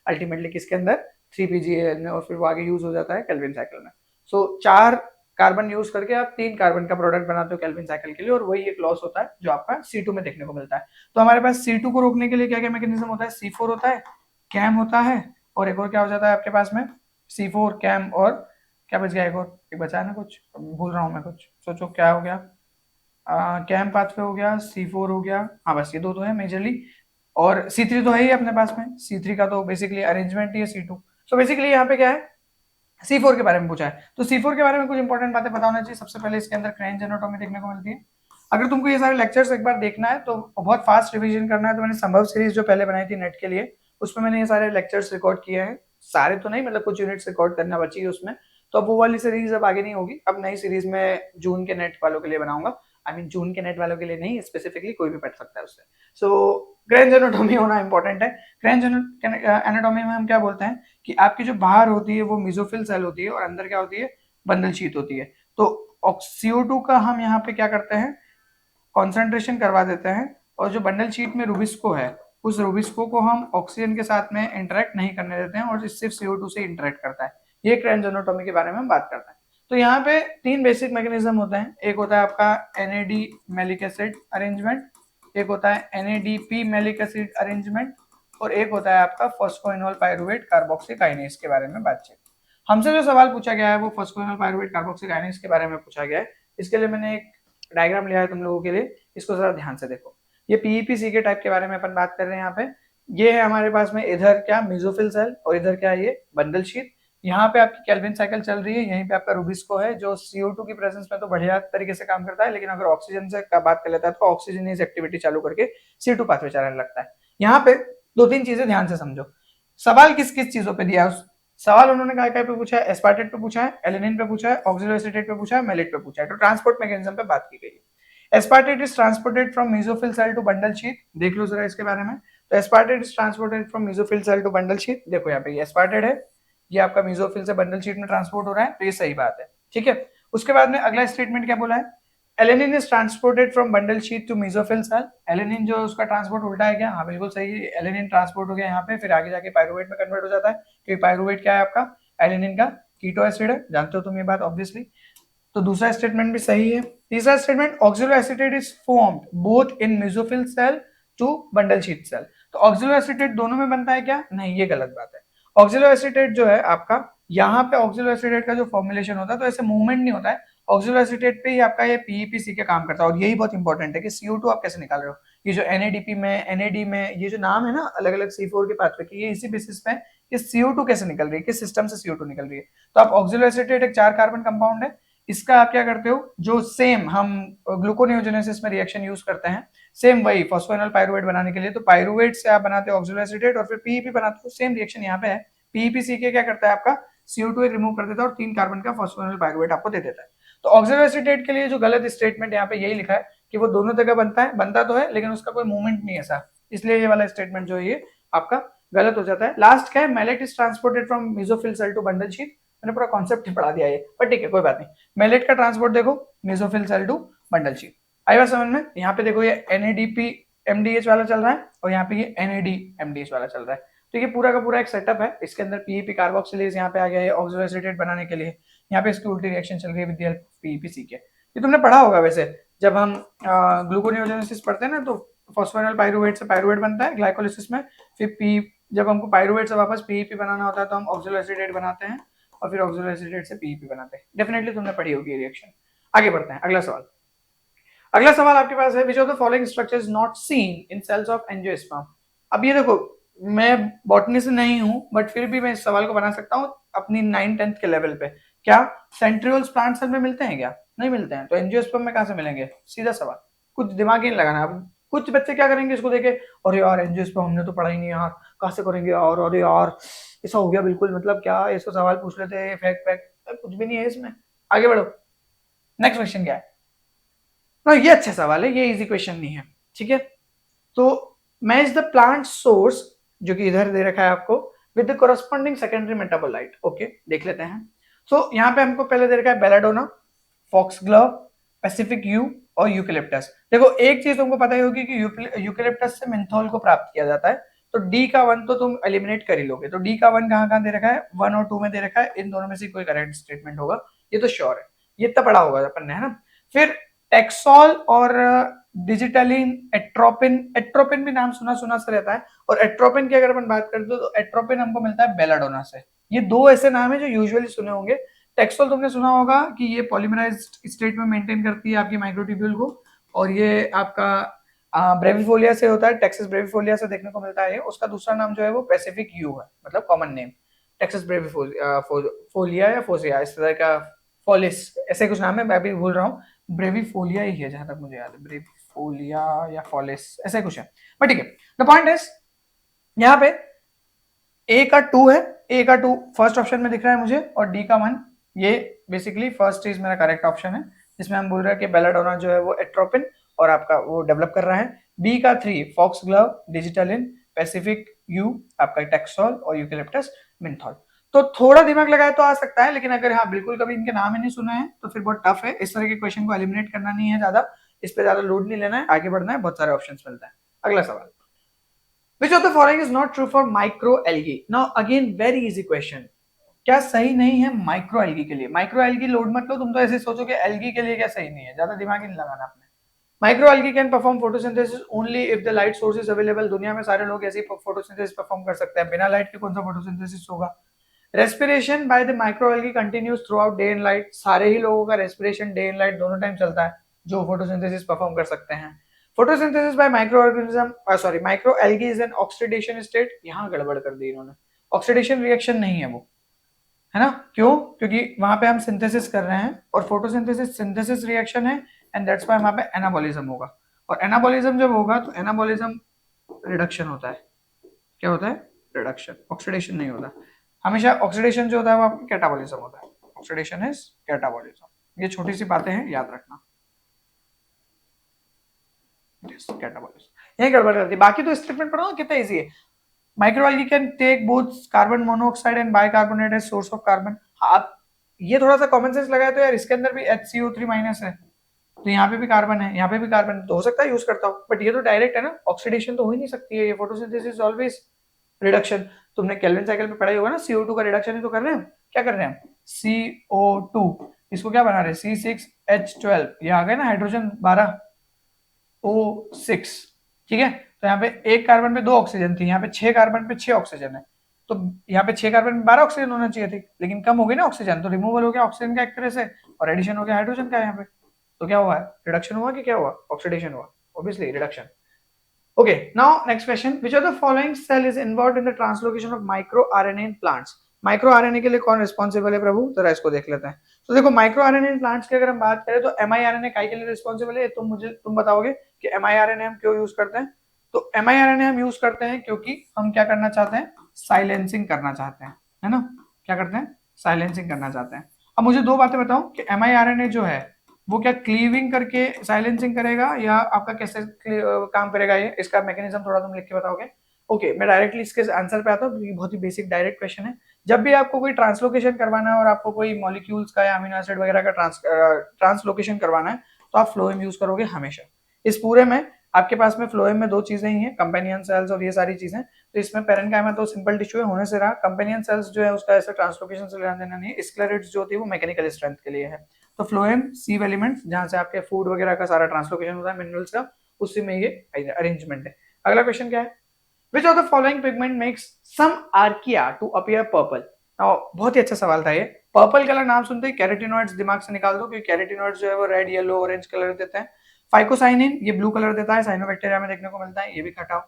अल्टीमेटली किसके अंदर, 3PGAL में, और फिर वो आगे यूज हो जाता है केल्विन साइकिल में। सो 4 कार्बन यूज करके आप 3 कार्बन का प्रोडक्ट बनाते हो केल्विन साइकिल के लिए, और वही एक लॉस होता है जो आपका C2 में देखने को मिलता है। तो हमारे पास C2 को रोकने के लिए क्या क्या मैकेनिज्म होता है, C4 होता है, कैम होता है, और एक और क्या हो जाता है आपके पास में, C4, कैम, और क्या बच गया, एक और एक बचा है ना, कुछ भूल रहा हूं मैं, कुछ सोचो क्या हो गया, कैम पाथवे हो गया, C4 हो गया, हाँ बस ये दो तो है मेजरली, और C3 तो है ही अपने पास में, C3 का तो बेसिकली अरेंजमेंट ही है C2। सो बेसिकली यहाँ पे क्या है, C4 के बारे में पूछा है, तो C4 के बारे में कुछ इंपॉर्टेंट बातें पता होना चाहिए। सबसे पहले इसके अंदर क्रेंज एनाटॉमी देखने को मिलती है। अगर तुमको ये सारे लेक्चर्स एक बार देखना है तो बहुत फास्ट रिवीजन करना है, तो मैंने संभव सीरीज जो पहले बनाई थी नेट के लिए, उसमें मैंने ये सारे लेक्चर्स रिकॉर्ड किए हैं, सारे तो नहीं, मतलब कुछ यूनिट्स रिकॉर्ड करना बची है उसमें। तो अब वो वाली सीरीज अब आगे नहीं होगी, अब नई सीरीज में जून के नेट वालों के लिए बनाऊंगा। आई मीन जून के नेट वालों के लिए नहीं, स्पेसिफिकली कोई भी पढ़ सकता है उससे। सो क्रेंज एनाटॉमी होना इंपॉर्टेंट है। क्रेंज एनाटॉमी में हम क्या बोलते हैं कि आपकी जो बाहर होती है वो मेसोफिल सेल होती है, और अंदर क्या होती है, बंडल शीट होती है। तो CO2 का हम यहाँ पे क्या करते हैं, कॉन्सेंट्रेशन करवा देते हैं, और जो बंडल शीट में रुबिस्को है, उस रुबिस्को को हम ऑक्सीजन के साथ में इंटरेक्ट नहीं करने देते हैं, और सिर्फ CO2 से इंटरेक्ट करता है। ये क्रेंज एनाटॉमी के बारे में हम बात करते हैं। तो यहाँ पे 3 बेसिक मैकेनिज्म होते हैं। एक होता है आपका NAD मैलिक एसिड अरेंजमेंट, एक होता है NADP मैलिक एसिड अरेंजमेंट, और एक होता है आपका फॉस्फोइनोल पायरुवेट कार्बोक्सी काइनेज के बारे में बातचीत। हमसे जो सवाल पूछा गया है वो फॉस्फोइनोल पायरुवेट कार्बोक्सी काइनेज के बारे में पूछा गया है। इसके लिए मैंने एक डायग्राम लिया है तुम लोगों के लिए, इसको जरा ध्यान से देखो। ये PEPC के टाइप के बारे में अपन बात कर रहे हैं यहाँ पे। ये है हमारे पास में इधर क्या मेसोफिल सेल, और इधर क्या है, ये बंडल शीट। यहाँ पे आपकी केल्विन साइकिल चल रही है, यहीं पे आपका रुबिस्को है, जो CO2 की प्रेजेंस में तो बढ़िया तरीके से काम करता है, लेकिन अगर ऑक्सीजन से बात कर लेता है तो ऑक्सीजनेज एक्टिविटी चालू करके C2 पाथवे चलाने लगता है। यहाँ पे 2-3 चीजें ध्यान से समझो। सवाल किस किस चीजों पे दिया है, सवाल उन्होंने क्या पे पूछा है, एस्पार्टेट पे पूछा है, एलेनिन पे पूछा है, ऑक्सिलोएसिटेट पे पूछा है, मेलेट पे पूछा है। तो ट्रांसपोर्ट मैकेनिज्म पे बात की गई है। Aspartate is transported from mesophyll cell to bundle sheath, देख लो जरा इसके बारे में। तो aspartate is transported from mesophyll cell to bundle sheath, देखो यहाँ पे एस्पार्टेट है, ये आपका मेसोफिल से बंडल शीट में ट्रांसपोर्ट हो रहा है, तो ये सही बात है, ठीक है। उसके बाद में अगला स्टेटमेंट क्या बोला है, alanine is transported from bundle sheath to mesophyll cell. Alanine जो उसका ट्रांसपोर्ट उल्टा है क्या, हाँ बिल्कुल सही है, एलेनिन ट्रांसपोर्ट हो गया यहाँ पे, फिर आगे जाके पायरुवेट में कन्वर्ट हो जाता है, क्योंकि पायरुवेट क्या है आपका, एलेनिन का कीटो एसिड है, जानते हो तुम ये बात ऑब्वियसली। तो दूसरा स्टेटमेंट भी सही है। तीसरा statement, oxaloacetate is formed both in mesophyll cell to bundle sheath cell. तो ऑक्सिलो एसिटेट दोनों में बनता है क्या, नहीं, ये गलत बात है। ऑक्सिलो एसिटेट जो है आपका, यहाँ पे ऑक्सिलो एसिटेट का जो फॉर्मुलेशन होता है तो ऐसे मूवमेंट नहीं होता है, ऑक्सिलो एसिटेट पे ही आपका ये PEPC का काम करता है। और यही बहुत इंपॉर्टेंट है कि CO2 आप कैसे निकाल रहे हो। ये जो NADP में, NAD में, ये जो नाम है ना अलग अलग C4 के पाथवे की, ये इसी बेसिस पे कि CO2 कैसे निकल रही है, किस सिस्टम से CO2 निकल रही है। तो आप ऑक्सिलो एसिटेट एक 4 कार्बन कंपाउंड है, इसका आप क्या करते हो, जो सेम हम ग्लूकोनियोजेनेसिस में रिएक्शन यूज करते हैं, सेम वही फॉस्फोइनोल पायरुवेट बनाने के लिए, तो पायरुवेट से आप बनाते हो ऑक्सिलो एसिटेट, और फिर PEP बनाते हो, सेम रिएक्शन यहाँ पे है। PEPC क्या करता है आपका, CO2 रिमूव कर देता है और 3 कार्बन का फॉस्फोइनोल पायरुवेट आपको दे देता है। तो ऑक्सिलो एसिटेट के लिए जो गलत स्टेटमेंट यहाँ पे यही लिखा है कि वो दोनों जगह बनता है, बनता तो है लेकिन उसका कोई मूवमेंट नहीं है ऐसा, इसलिए ये वाला स्टेटमेंट जो है ये आपका गलत हो जाता है। लास्ट क्या है, malate is transported from mesophyll cell to bundle sheath. मैंने पूरा कॉन्सेप्ट ही पढ़ा दिया ये, पर ठीक है कोई बात नहीं। मेलेट का ट्रांसपोर्ट देखो, mesophyll cell to bundle sheath, आई बात समझ में। यहाँ पे देखो ये NADP MDH वाला चल रहा है, और यहाँ पे ये NAD MDH वाला चल रहा है। तो ये पूरा का पूरा एक सेटअप है, इसके अंदर PEP कार्बोक्सिलेज यहाँ पे आ गया है ऑक्सिलो एसिटेट बनाने के लिए, यहाँ पे इसकी उल्टी रिएक्शन चल रही है with the help of PEPC के। ये तुमने पढ़ा होगा वैसे, जब हम ग्लूकोनियोजेनेसिस पढ़ते हैं ना, तो फॉस्फोइनोल पायरुवेट से पायरुवेट बनता है ग्लाइकोलिसिस में, फिर पी जब हमको पायरुवेट से वापस PEP बनाना होता है तो हम ऑक्सिलो एसिटेट बनाते हैं, और फिर ऑक्सिलो एसिटेट से PEP बनाते हैं। डेफिनेटली तुमने पढ़ी होगी रिएक्शन। आगे बढ़ते हैं, अगला सवाल। अगला सवाल आपके पास है, which of the following structure is not seen in cells of angiosperm. अब ये देखो, मैं बॉटनी से नहीं हूं, बट फिर भी मैं इस सवाल को बना सकता हूं अपनी 9th-10th के लेवल पे। क्या सेंट्रियोल्स प्लांट सेल में मिलते हैं क्या, नहीं मिलते हैं, तो एंजियोस्पर्म में कहां से मिलेंगे, सीधा सवाल, कुछ दिमाग ही नहीं लगाना, कुछ बच्चे क्या करेंगे इसको देखे, अरे यार एनजीओ पे हमने तो पढ़ा ही नहीं यार, कहाँ से करेंगे यार, अरे यार ऐसा हो गया बिल्कुल, मतलब क्या इसको सवाल पूछ लेते हैं फैक्ट फैक्ट, कुछ भी नहीं है इसमें। आगे बढ़ो, नेक्स्ट क्वेश्चन क्या है ना, ये अच्छा सवाल है, ये इजी क्वेश्चन नहीं है, ठीक है। तो मैच द प्लांट सोर्स, जो कि इधर दे रखा है आपको, with the corresponding secondary metabolite, okay देख लेते हैं। सो यहाँ पे हमको पहले दे रखा है बेलाडोना, फॉक्सग्लोव, पैसिफिक यू और यूकेलिप्टस। देखो एक चीज तुमको पता ही होगी कि यूकेलिप्टस से मेंथोल को प्राप्त किया जाता है, तो डी का वन तो तुम एलिमिनेट कर ही लोगे, तो डी का वन कहाँ कहाँ दे रखा है, 1 और 2 में दे रखा है, इन दोनों में से कोई करेक्ट स्टेटमेंट होगा, ये तो श्योर है, ये इतना पढ़ा होगा अपन ने, है ना। फिर टेक्सॉल और डिजिटलिन, एट्रोपिन, एट्रोपिन भी नाम सुना सुना सा रहता है, और एट्रोपिन की अगर अपन बात करते हो तो एट्रोपिन हमको मिलता है बेलाडोना से। ये दो ऐसे नाम है जो यूजुअली सुने होंगे। टेक्सोल तुमने सुना होगा कि ये पॉलीमराइज्ड स्टेट में मेंटेन करती है आपकी माइक्रोट्यूब्यूल को, और ये आपका ब्रेविफोलिया से होता है, टेक्सास ब्रेविफोलिया से देखने को मिलता है। उसका दूसरा नाम जो है वो पैसिफिक यू है, मतलब कॉमन नेम टेक्सास ब्रेविफोलिया या फोसिया, इस तरह का, फॉलिस ऐसे कुछ नाम है, मैं भी भूल रहा हूँ, ब्रेविफोलिया ही है जहां तक मुझे याद है, ब्रेविफोलिया या फॉलिस ऐसा कुछ है, बट ठीक है। द पॉइंट इज यहाँ पे ए का 2 है, ए का 2 फर्स्ट ऑप्शन में दिख रहा है मुझे, और डी का 1, ये बेसिकली फर्स्ट इज मेरा करेक्ट ऑप्शन है, जिसमें हम बोल रहे हैं कि बेलाडोना जो है वो एट्रोपिन और आपका वो डेवलप कर रहा है। बी का 3 फॉक्सग्लोव, डिजिटलिन, पैसिफिक यू, आपका टेक्सोल और यूकेलिप्टस मेंथोल। तो थोड़ा दिमाग लगाए तो आ सकता है, लेकिन अगर हाँ बिल्कुल कभी इनके नाम ही नहीं सुना है तो फिर बहुत टफ है, इस तरह के क्वेश्चन को एलिमिनेट करना नहीं है ज्यादा, इस पे ज्यादा लोड नहीं लेना है, आगे बढ़ना है, बहुत सारे ऑप्शंस मिलता है। अगला सवाल, Which of the following is not true for microalgae? Now again very easy question. क्या सही नहीं है माइक्रो एल्गी के लिए? माइक्रो एल्गी लोड मत लो, तुम तो ऐसे सोचो कि एल्गी के लिए क्या सही नहीं है, ज्यादा दिमाग ही नहीं लगाना आपने। Micro algae can perform photosynthesis only if the light source is available. दुनिया में सारे लोग ऐसे ही फोटोसिंथेसिस परफॉर्म कर सकते हैं, बिना लाइट के कौन सा फोटोसिंथेसिस होगा। Respiration by the micro algae continues through out day and light. सारे ही लोगों का रेस्पिरेशन डे एंड लाइट दोनों टाइम चलता है जो फोटोसिंथेसिस परफॉर्म कर सकते हैं। Photosynthesis by microorganism, sorry micro algae is an oxidation state. यहाँ गड़बड़ कर दी इन्होंने, ऑक्सीडेशन रिएक्शन नहीं है वो, है ना। क्यों? क्योंकि वहां पे हम सिंथेसिस कर रहे हैं, और फोटोसिंथेसिस सिंथेसिस रिएक्शन है, एंड दैट्स व्हाई वहां पे एनाबॉलिज्म होगा, और एनाबॉलिज्म जब होगा तो एनाबॉलिज्म रिडक्शन होता है। क्या होता है? रिडक्शन, ऑक्सीडेशन नहीं होता। हमेशा ऑक्सीडेशन जो होता है वो आपका कैटाबॉलिज्म होता है। Oxidation is catabolism. ये छोटी सी बातें हैं, याद रखना। कैटाबॉलिज्म यही गड़बड़ करती है, बाकी तो स्टेटमेंट पढ़ो ना, कितना इजी है। Microalgae can take both carbon monoxide and bicarbonate as source of carbon. आप ये थोड़ा सा कॉमन सेंस लगाए तो यार, इसके अंदर भी HCO3 माइनस है, तो यहाँ पे भी कार्बन है, यहाँ पे भी कार्बन, तो हो सकता है यूज करता हूँ, बट ये तो डायरेक्ट है ना, ऑक्सीडेशन तो हो ही नहीं सकती है, ये फोटोसिंथेसिस ऑलवेज रिडक्शन। तुमने केल्विन साइकिल पे पढ़ा ही होगा ना, CO2 का रिडक्शन ही तो कर रहे हैं। क्या कर रहे हैं? CO2, इसको क्या बना रहे हैं? C6H12, ये आ गए ना हाइड्रोजन 12 O6, ठीक है। तो यहाँ पे एक कार्बन पे 2 ऑक्सीजन थी, यहाँ पे 6 कार्बन पे 6 ऑक्सीजन है, तो यहाँ पे 6 कार्बन पे 12 ऑक्सीजन होना चाहिए थी, लेकिन कम हो गई ना ऑक्सीजन, तो रिमूवल हो गया ऑक्सीजन का एक तरह से, और एडिशन हो गया हाइड्रोजन का यहाँ पे। तो क्या हुआ है? रिडक्शन हुआ कि क्या हुआ? ऑक्सीडेशन हुआ, obviously reduction. Okay, now next question. Which of the following cell is involved in the translocation of microRNA in plants? Micro RNA के लिए कौन रिस्पॉन्सिबल है प्रभु? जरा इसको देख लेते हैं। तो देखो माइक्रो आरएनए इन प्लांट्स की अगर हम बात करें तो mRNA काय के लिए रिस्पॉन्सिबल है, तुम बताओगे कि mRNA हम क्यों यूज करते हैं। तो mRNA हम यूज करते हैं क्योंकि हम क्या करना चाहते हैं? साइलेंसिंग करना चाहते हैं, है ना। क्या करते हैं? साइलेंसिंग करना चाहते हैं। अब मुझे दो बातें बताओ कि mRNA जो है वो क्या क्लीविंग करके साइलेंसिंग करेगा, या आपका कैसे काम करेगा, ये इसका मैकेनिज्म थोड़ा तुम लिख के बताओगे। ओके, मैं डायरेक्टली इसके आंसर पे आता हूँ क्योंकि बहुत ही बेसिक डायरेक्ट क्वेश्चन है। जब भी आपको कोई ट्रांसलोकेशन करवाना है और आपको कोई मॉलिक्यूल्स का या अमीनो एसिड वगैरह का ट्रांसलोकेशन करवाना है, तो आप फ्लोएम यूज करोगे हमेशा। इस पूरे में आपके पास में फ्लोएम में दो चीजें ही हैं, कंपेनियन सेल्स और ये सारी चीजें। तो इसमें पेरेन्काइमा तो सिंपल टिश्यू है होने से रहा, कंपेनियन सेल्स जो है उसका ऐसा ट्रांसलोकेशन से लेना देना नहीं है। स्क्लेरेट्स जो होती है वो मैकेनिकल स्ट्रेंथ के लिए है। तो फ्लोएम सीव एलिमेंट्स, जहां से आपके फूड वगैरह का सारा ट्रांसलोकेशन होता है मिनरल्स का, उसी में ये अरेंजमेंट है। अगला क्वेश्चन क्या है? Which of the following pigment makes some archaea to appear purple? Now, बहुत ही अच्छा सवाल था ये। पर्पल कलर नाम सुनते ही कैरेटिनॉइड्स दिमाग से निकाल दो, क्योंकि कैरेटिनॉइड्स जो है वो रेड, येलो, ऑरेंज कलर देते हैं। फाइकोसाइनिन ये ब्लू कलर देता है, साइनोबैक्टीरिया में देखने को मिलता है, ये भी हटाओ।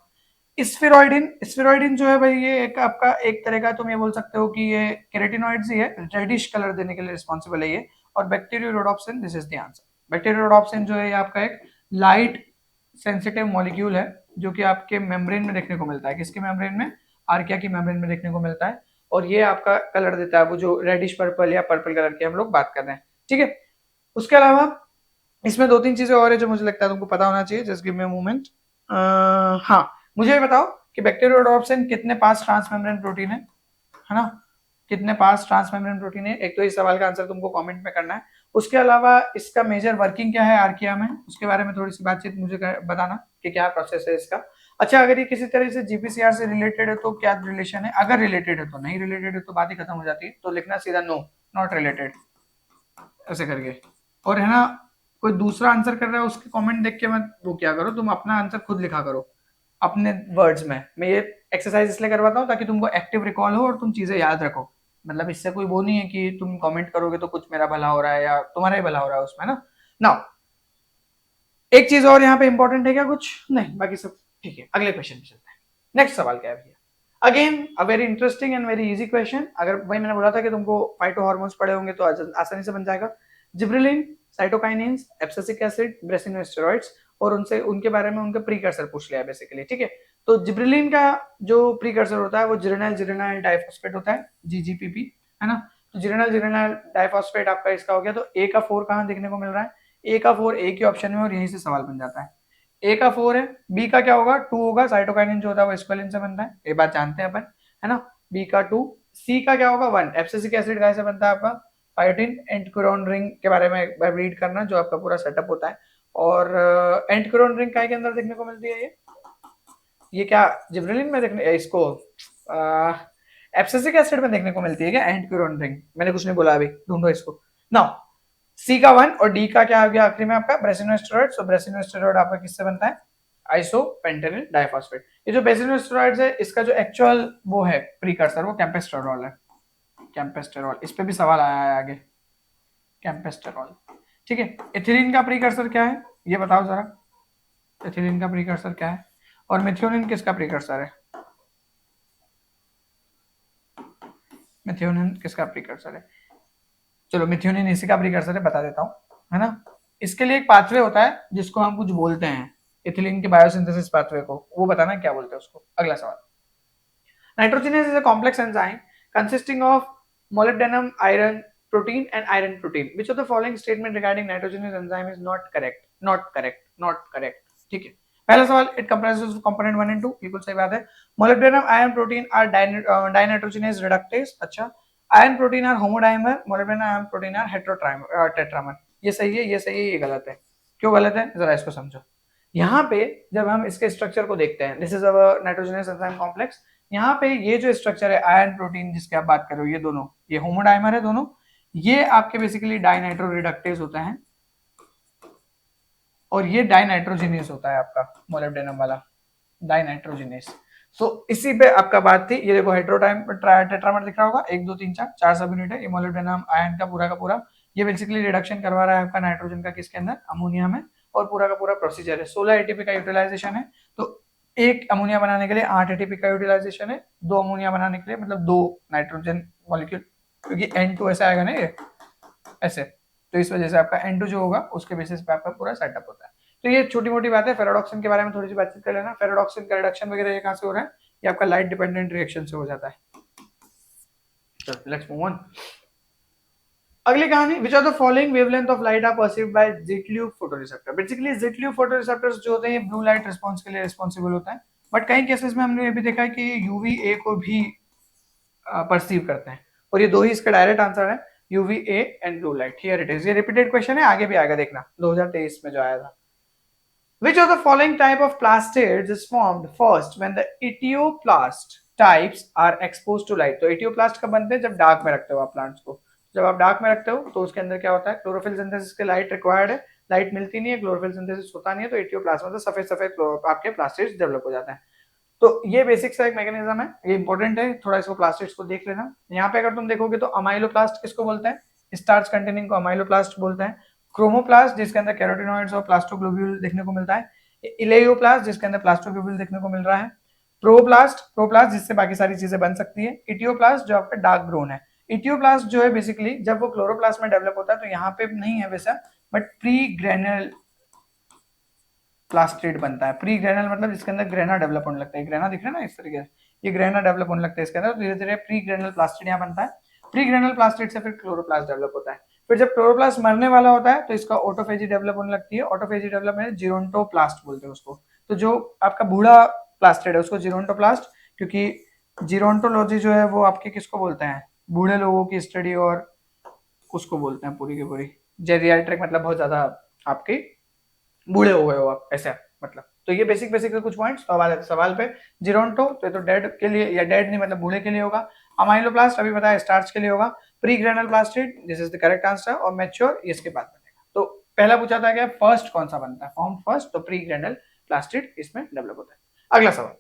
स्फेरॉइडिन, स्फेरॉइडिन जो है भाई ये एक आपका एक तरह का, तुम ये बोल सकते हो कि ये कैरेटिनॉइड्स ही है, रेडिश कलर देने के लिए रिस्पॉन्सिबल है ये। और बैक्टीरियोरोडोप्सिन, दिस इज द आंसर। बैक्टीरियोरोडोप्सिन जो है ये आपका एक लाइट सेंसिटिव मॉलिक्यूल है जो कि आपके मेम्ब्रेन में देखने को मिलता है। किसके मेम्ब्रेन में? आर्किया की मेम्ब्रेन में देखने को मिलता है। और ये आपका कलर देता है, वो जो रेडिश पर्पल या पर्पल कलर की हम लोग बात कर रहे हैं, ठीक है। उसके अलावा इसमें दो तीन चीजें और है जो मुझे लगता है तुमको पता होना चाहिए। Just give me a moment. हाँ, मुझे ये बताओ कि बैक्टीरियोडॉप्सिन कितने पास ट्रांसमेम्ब्रेन प्रोटीन है ना? कितने पास ट्रांसमेम्ब्रेन प्रोटीन है? एक तो इस सवाल का आंसर तुमको कमेंट में करना है। उसके अलावा इसका मेजर वर्किंग क्या है आर्किया में, उसके बारे में थोड़ी सी बातचीत मुझे बताना कि क्या प्रोसेस है इसका। अच्छा, अगर ये किसी तरह से जीपीसीआर से रिलेटेड है तो क्या रिलेशन है? अगर रिलेटेड है तो, नहीं रिलेटेड है तो बात ही खत्म हो जाती है। तो लिखना सीधा नो, नॉट रिलेटेड, ऐसे करके। और है ना, कोई दूसरा आंसर कर रहा है उसके कमेंट देख के मत वो क्या करो, तुम अपना आंसर खुद लिखा करो अपने वर्ड्स में। मैं ये एक्सरसाइज इसलिए करवाता हूँ ताकि तुमको एक्टिव रिकॉल हो और तुम चीजें याद रखो। मतलब इससे कोई वो नहीं है कि तुम कमेंट करोगे तो कुछ मेरा भला हो रहा है या तुम्हारा ही भला हो रहा है उसमें ना। नाउ एक चीज और यहाँ पे इंपॉर्टेंट है क्या? कुछ नहीं, बाकी सब ठीक है। अगले क्वेश्चन पे चलते हैं। नेक्स्ट सवाल क्या है भैया? Again a very interesting and very easy question. अगर भाई मैंने बोला था कि तुमको फाइटो हार्मोन्स पढ़े होंगे तो आसानी से बन जाएगा। जिब्रेलिन, साइटोकाइनिन्स, एब्सिसिक एसिड, ब्रेसिनोस्टेरॉइड्स, और उनसे उनके बारे में उनके प्रीकर्सर पूछ लिया बेसिकली, ठीक है। तो जिब्रेलिन का जो प्रीकर्सर होता है वो जिरेनाइल जिरेनाइल डाइफॉस्फेट होता है, जीजीपीपी, है ना। तो जिरेनाइल जिरेनाइल डाइफॉस्फेट आपका इसका हो गया। तो ए का 4 कहाँ देखने को मिल रहा है? ए का 4 ए के ऑप्शन में, और यहीं से सवाल बन जाता है। ए का 4 है, बी का क्या होगा? 2 होगा। साइटोकाइनिन जो होता है वो स्क्वालिन से बनता है, ये बात जानते हैं अपन, है ना। बी का 2। सी का क्या होगा? 1। एब्सिसिक एसिड कैसे बनता है आपका? पायोटीन एंटकोरॉन रिंग के बारे में एक बार रीड करना, जो आपका पूरा सेटअप होता है। और एंटकोरॉन रिंग काय के अंदर देखने को मिलती है? ये क्या जिब्रेलिन में देखने इसको एब्सिसिक एसिड में देखने को मिलती है क्या एंटकोरॉन रिंग? मैंने कुछ नहीं बोला, अभी ढूंढो इसको। नाउ सी का 1 और डी का क्या आ गया आखिरी में आपका? ब्रेसिनोस्टेरॉइड। सो ब्रेसिनोस्टेरॉइड आपका किससे बनता है? आइसोपेंटेनिल डाइफॉस्फेट। ये जो ब्रेसिनोस्टेरॉइड्स है इसका जो एक्चुअल वो है प्रीकर्सर, वो कैम्पेस्टेरॉल है। कैम्पेस्टेरॉल, इस पे भी सवाल आया है आगे। कैम्पेस्टेरॉल, ठीक है। एथिलीन का प्रीकर्सर क्या है ये बताओ जरा। एथिलीन का प्रीकर्सर क्या है? और मेथियोनिन किसका प्रीकर्सर है? मेथियोनिन किसका प्रीकर्सर है? चलो मिथ्योनिन इसी का प्रीकर्सर है, बता देता हूँ, है ना। इसके लिए एक पाथवे होता है जिसको हम कुछ बोलते हैं, इथिलीन के बायोसिंथेसिस पाथवे को, वो बताना क्या बोलते हैं उसको। अगला सवाल। Nitrogenous is a complex enzyme consisting of molybdenum, iron, protein and iron protein. Which of the following statement regarding nitrogenous enzyme is not correct? Not correct, not correct. ठीक है। पहला सवाल, it comprises of component 1 and 2, बिल्कुल सही बात है। molybdenum, iron, protein are dinitrogenase reductase। अच्छा, iron protein are homodimer, molybdenum iron protein are tetramer। ये सही है, ये सही है, ये गलत है। क्यों गलत है जरा इसको समझो। यहाँ पे जब हम इसके स्ट्रक्चर को देखते हैं, this is our nitrogenous enzyme complex. यहाँ पे ये जो स्ट्रक्चर है आयरन प्रोटीन जिसकी आप बात कर रहे हो, ये दोनों, ये होमोडाइमर है दोनों, ये आपके बेसिकली डाइनाइट्रो रिडक्टेज होता है, और ये डाइनाइट्रोजिनेस होता है आपका मोलिब्डेनम वाला, डाइनाइट्रोजिनेस। सो इसी पे आपका बात थी। ये देखो हेट्रोटाइम टेट्रामर दिख रहा होगा, 1 2 3 4 4 सब यूनिट है। ये मोलिब्डेनम आयन का पूरा ये बेसिकली रिडक्शन करवा रहा है आपका नाइट्रोजन का, किसके अंदर? अमोनिया में। और पूरा का पूरा प्रोसीजर है। 16 एटीपी का यूटिलाइजेशन है। तो एक अमोनिया बनाने के लिए 8 एटीपी का यूटिलाइजेशन है। 2 अमोनिया बनाने के लिए मतलब 2 नाइट्रोजन मॉलिक्यूल, क्योंकि N2 ऐसे आएगा ना ये ऐसे, तो इस वजह से आपका N2 जो होगा उसके बेसिस पे आपका पूरा सेटअप होता है। तो ये छोटी मोटी बात है। फेरोडॉक्सिन के बारे में थोड़ी सी बातचीत कर लेना। फेरोडॉक्सिन का रिडक्शन वगैरह ये कहां से हो रहा है? ये आपका लाइट डिपेंडेंट रिएक्शन से हो जाता है। चलो लेट्स मूव ऑन। अगली कहानी, which are the following wavelength of light are perceived by जिटल्यू फोटोरिसेप्टर। बेसिकली जिटल्यू फोटोरिसेप्टर्स जो होते हैं ब्लू लाइट रिस्पांस के लिए रिस्पांसिबल होता है, बट कई केसेस में हमने ये भी देखा है कि यूवीए को भी परसीव करते हैं, और ये दो ही इसका डायरेक्ट आंसर है, UVA and blue light. Here it is. ये रिपीटेड क्वेश्चन है, आगे भी आएगा देखना, 2023 में जो आया था। Which of the following type of plastids is formed first when the etioplast types are exposed to light? तो etioplast कब बनते हैं? जब डार्क में रखते हो आप प्लांट्स को। जब आप डार्क में रखते हो तो उसके अंदर क्या होता है? क्लोरोफिल सिंथेसिस के लाइट रिक्वायर्ड है, लाइट मिलती नहीं है, क्लोरोफिल सिंथेसिस होता नहीं है, तो एटियोप्लास्ट मतलब सफेद सफेद आपके प्लास्टिड्स डेवलप हो जाते हैं। तो ये बेसिक सा एक मैकेनिज्म है, ये इंपॉर्टेंट है, थोड़ा इसको प्लास्टिड्स को देख लेना। यहाँ पे अगर तुम देखोगे तो अमाइलोप्लास्ट किसको बोलते हैं? स्टार्च कंटेनिंग को अमाइलोप्लास्ट बोलते हैं। क्रोमोप्लास्ट जिसके अंदर कैरोटिनॉइड्स और प्लास्टोग्लोब्यूल देखने को मिलता है। इलेयोप्लास्ट जिसके अंदर प्लास्टोग्लोब्यूल देखने को मिल रहा है। प्रोप्लास्ट जिससे बाकी सारी चीजें बन सकती है। इटियोप्लास्ट जो आपका डार्क ब्राउन है। इटियोप्लास्ट जो है बेसिकली जब वो क्लोरोप्लास्ट में डेवलप होता है तो यहाँ पे नहीं है वैसा, बट प्री ग्रेन्युल प्लास्टिड बनता है। प्री ग्रेनल मतलब जिसके अंदर ग्रेना डेवलप होने लगता है, ग्रेना दिख रहा है ना इस तरीके से, ये ग्रेना डेवलप होने लगता है इसके अंदर, धीरे धीरे प्री ग्रेनल प्लास्टिड यहाँ बनता है। प्री ग्रेनल प्लास्टिड से फिर क्लोरोप्लास्ट डेवलप होता है। फिर जब क्लोरोप्लास्ट मरने वाला होता है तो इसका ऑटोफेजी डेवलप होने लगती है। ऑटोफेजी डेवलप में जीरोंटोप्लास्ट बोलते हैं उसको। तो जो आपका बूढ़ा प्लास्टिड है उसको जीरोंटोप्लास्ट, क्योंकि जीरोंटोलॉजी जो है वो आपके किसको बोलते हैं, बूढ़े लोगों की स्टडी और उसको बोलते हैं पूरी की पूरी जेरियाट्रिक, मतलब बहुत ज्यादा आपके बूढ़े हो गए हो आप ऐसा मतलब। तो ये बेसिक बेसिक के कुछ पॉइंट्स। तो अब सवाल पे जीरोंटो तो ये तो डेड के लिए, या डेड नहीं मतलब बूढ़े के लिए होगा। अमाइलोप्लास्ट अभी बताया स्टार्च के लिए होगा। Pre granal plastid this is the correct answer, और मैच्योर इसके बाद बनेगा। तो पहला पूछा था क्या फर्स्ट कौन सा बनता है, फॉर्म फर्स्ट, तो प्री ग्रेनल प्लास्टिड इसमें डेवलप होता है। अगला सवाल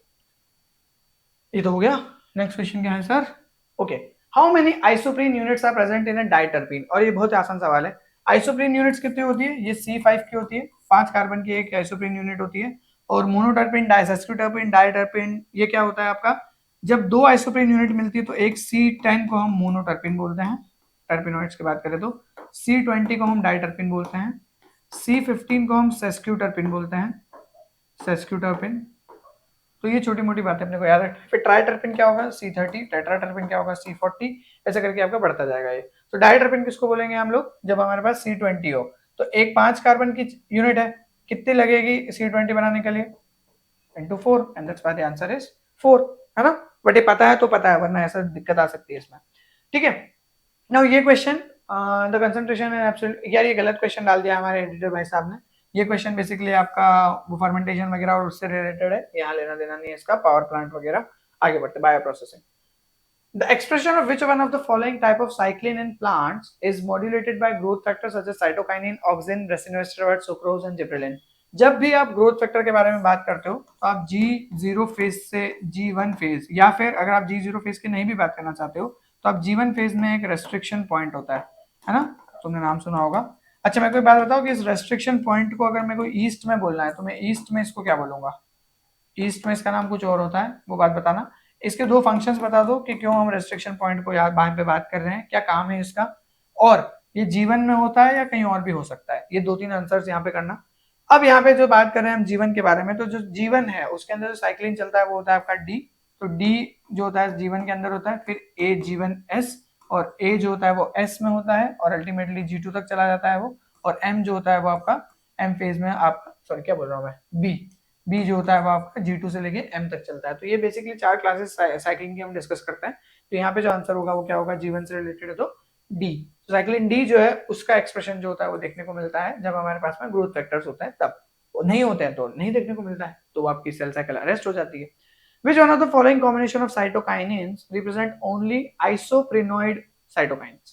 ये तो हो गया। नेक्स्ट क्वेश्चन क्या है sir, okay, how many isoprene units are present in a diterpene. और ये बहुत आसान सवाल है। आइसोप्रीन यूनिट्स कितनी होती है, ये C5 की होती है, 5 कार्बन की एक आइसोप्रीन यूनिट होती है। और मोनोटर्पिन, डाइसस्क्यूटर्पिन, डाइटर्पिन ये क्या होता है आपका, जब दो आइसोप्रीन यूनिट मिलती है तो एक C10 को हम मोनोटर्पिन बोलते हैं, टर्पिनोइड्स की बात करें तो। C20 को हम डाइटर्पिन बोलते हैं। C15 को हम सेस्क्यूटर्पिन बोलते हैं, सेस्क्यूटर्पिन। तो ये छोटी मोटी बातें अपने को याद रखनी। फिर ट्राइटर्पिन क्या होगा C30, टेट्राटर्पिन क्या होगा C40, ऐसे करके आपका बढ़ता जाएगा ये। तो डाइटर्पिन किसको बोलेंगे हम लोग, जब हमारे पास C20 हो। तो एक 5 कार्बन की यूनिट है, कितनी लगेगी C20 बनाने के लिए, into 4, and that's why the answer is 4, है ना। बट ये पता है तो पता है, वरना ऐसा दिक्कत आ सकती है इसमें, ठीक है। नाउ ये क्वेश्चन द कंसंट्रेशन है एब्सोल्यूट, यार ये गलत क्वेश्चन डाल दिया हमारे एडिटर भाई साहब ने। ये क्वेश्चन बेसिकली आपका वो फर्मेंटेशन वगैरह और उससे रिलेटेड है, यहाँ लेना देना नहीं है इसका, पावर प्लांट वगैरह। आगे बढ़ते bio processing. The expression of which one of the following type of cyclin in plants is modulated by growth factors such as cytokinin, auxin, racinoasteroid, sucrose and gibberellin। जब भी आप ग्रोथ फैक्टर के बारे में बात करते हो तो आप G0 फेज से G1 फेज, या फिर अगर आप G0 फेज की नहीं भी बात करना चाहते हो तो आप G1 फेज में एक रेस्ट्रिक्शन पॉइंट होता है ना, तुमने नाम सुना होगा। अच्छा मैं कोई बात बताऊं कि इस रेस्ट्रिक्शन पॉइंट को अगर मेरे को ईस्ट में बोलना है तो मैं ईस्ट में इसको क्या बोलूंगा, ईस्ट में इसका नाम कुछ और होता है, वो बात बताना। इसके दो फंक्शंस बता दो कि क्यों हम रेस्ट्रिक्शन पॉइंट को याद पे बात कर रहे हैं, क्या काम है इसका, और ये जीवन में होता है या कहीं और भी हो सकता है। ये 2-3 आंसर्स यहाँ पे करना। अब यहाँ पे जो बात कर रहे हैं हम जीवन के बारे में, तो जो जीवन है उसके अंदर जो साइक्लिन चलता है वो होता है आपका डी। तो डी जो होता है जीवन के अंदर होता है, फिर ए जीवन एस, और ए जो होता है वो एस में होता है और अल्टीमेटली G2 तक चला जाता है वो, और एम जो होता है वो आपका एम फेज में, आप सॉरी क्या बोल रहा हूँ मैं, बी जो होता है वो आपका G2 से लेके M तक चलता है। तो ये बेसिकली 4 क्लासेस साइक्लिंग की हम डिस्कस करते हैं। तो यहाँ पे जो आंसर होगा वो क्या होगा, जीवन से रिलेटेड है तो डी। तो साइक्लिन डी जो है उसका एक्सप्रेशन जो होता है वो देखने को मिलता है जब हमारे पास में ग्रोथ फैक्टर्स होता है तब, नहीं होते हैं तो नहीं देखने को मिलता है, तो आपकी सेल साइकिल अरेस्ट हो जाती है। Which one of the following combination of cytokinins represent only isoprenoid cytokines?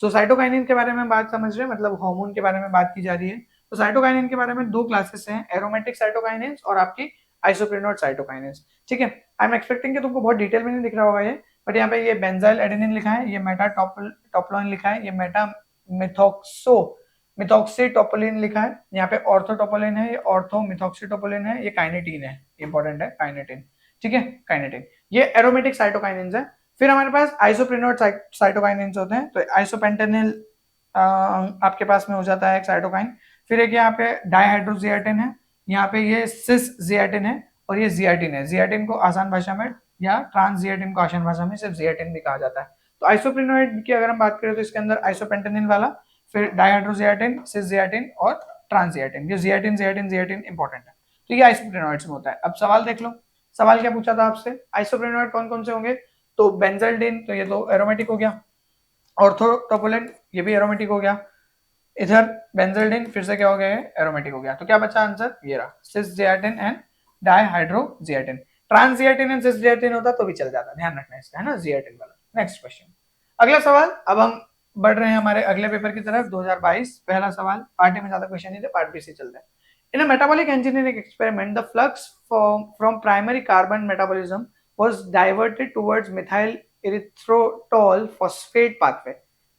So cytokinin के बारे में बात समझ रहे हैं, मतलब हार्मोन के बारे में बात की जा रही है। तो साइटोकाइनिन के बारे में दो क्लासेस हैं, एरोमेटिक साइटोकाइनिन्स और आपकी आइसोप्रेनोइड साइटोकाइनिन्स, ठीक है। आई एम एक्सपेक्टिंग कि तुमको बहुत डिटेल में नहीं दिख रहा होगा ये, बट यहाँ पे ये बेंजाइल एडेनिन लिखा है, ये मेटा टॉपलोइन लिखा है, ये मेटा मिथॉक्सो मिथॉक्सीटोपोलिन लिखा है, यहाँ पे ऑर्थोटोपोलिन है, ये ऑर्थो मिथॉक्सीटोपोलिन है, ये काइनेटीन है, इंपॉर्टेंट है काइनेटीन, ठीक है काइनेटीन। ये एरोमेटिक साइटोकाइनिन्स है। फिर हमारे पास आइसोप्रेनोइड साइटोकाइनिन्स होते हैं, तो आइसोपेंटेनिल आपके पास में हो जाता है एक साइटोकाइन। फिर एक यहाँ पे डाइहाइड्रोजियाटिन है, यहाँ पे ये सिस जियाटिन है, और ये जियाटिन है। जियाटिन को आसान भाषा में या ट्रांस जियाटिन को आसान भाषा में सिर्फ जियाटिन भी कहा जाता है। तो आइसोप्रेनोइड की अगर हम बात करें तो इसके अंदर आइसोपेंटेनिल वाला, फिर डाइहाइड्रोजियाटिन, सिस जियाटिन और ट्रांस जियाटिन। ये जियाटिन जियाटिन जियाटिन इंपॉर्टेंट है। तो ये आइसोप्रेनोइड्स में होता है। अब सवाल देख लो, सवाल क्या पूछा था आपसे, आइसोप्रेनोइड कौन कौन से होंगे, तो बेंजाइल्डिन तो ये तो एरोमेटिक हो गया, ऑर्थोटोपोलिन ये भी एरोमेटिक हो गया, इधर बेंजाइल्डिन फिर से क्या हो गया है, एरोमेटिक हो गया। तो क्या बचा आंसर, ये रहा cis zeatin and dihydrozeatin. Trans zeatin and cis zeatin होता तो भी चल जाता, ध्यान रखना इसका, है ना, जियाटिन वाला। नेक्स्ट क्वेश्चन, अगला सवाल। अब हम बढ़ रहे हैं हमारे अगले पेपर की तरफ, 2022 पहला सवाल। पार्ट ए में ज्यादा क्वेश्चन नहीं थे, पार्ट बी से चलते हैं। In a metabolic engineering experiment, the flux from primary carbon metabolism was diverted towards methyl erythritol phosphate pathway.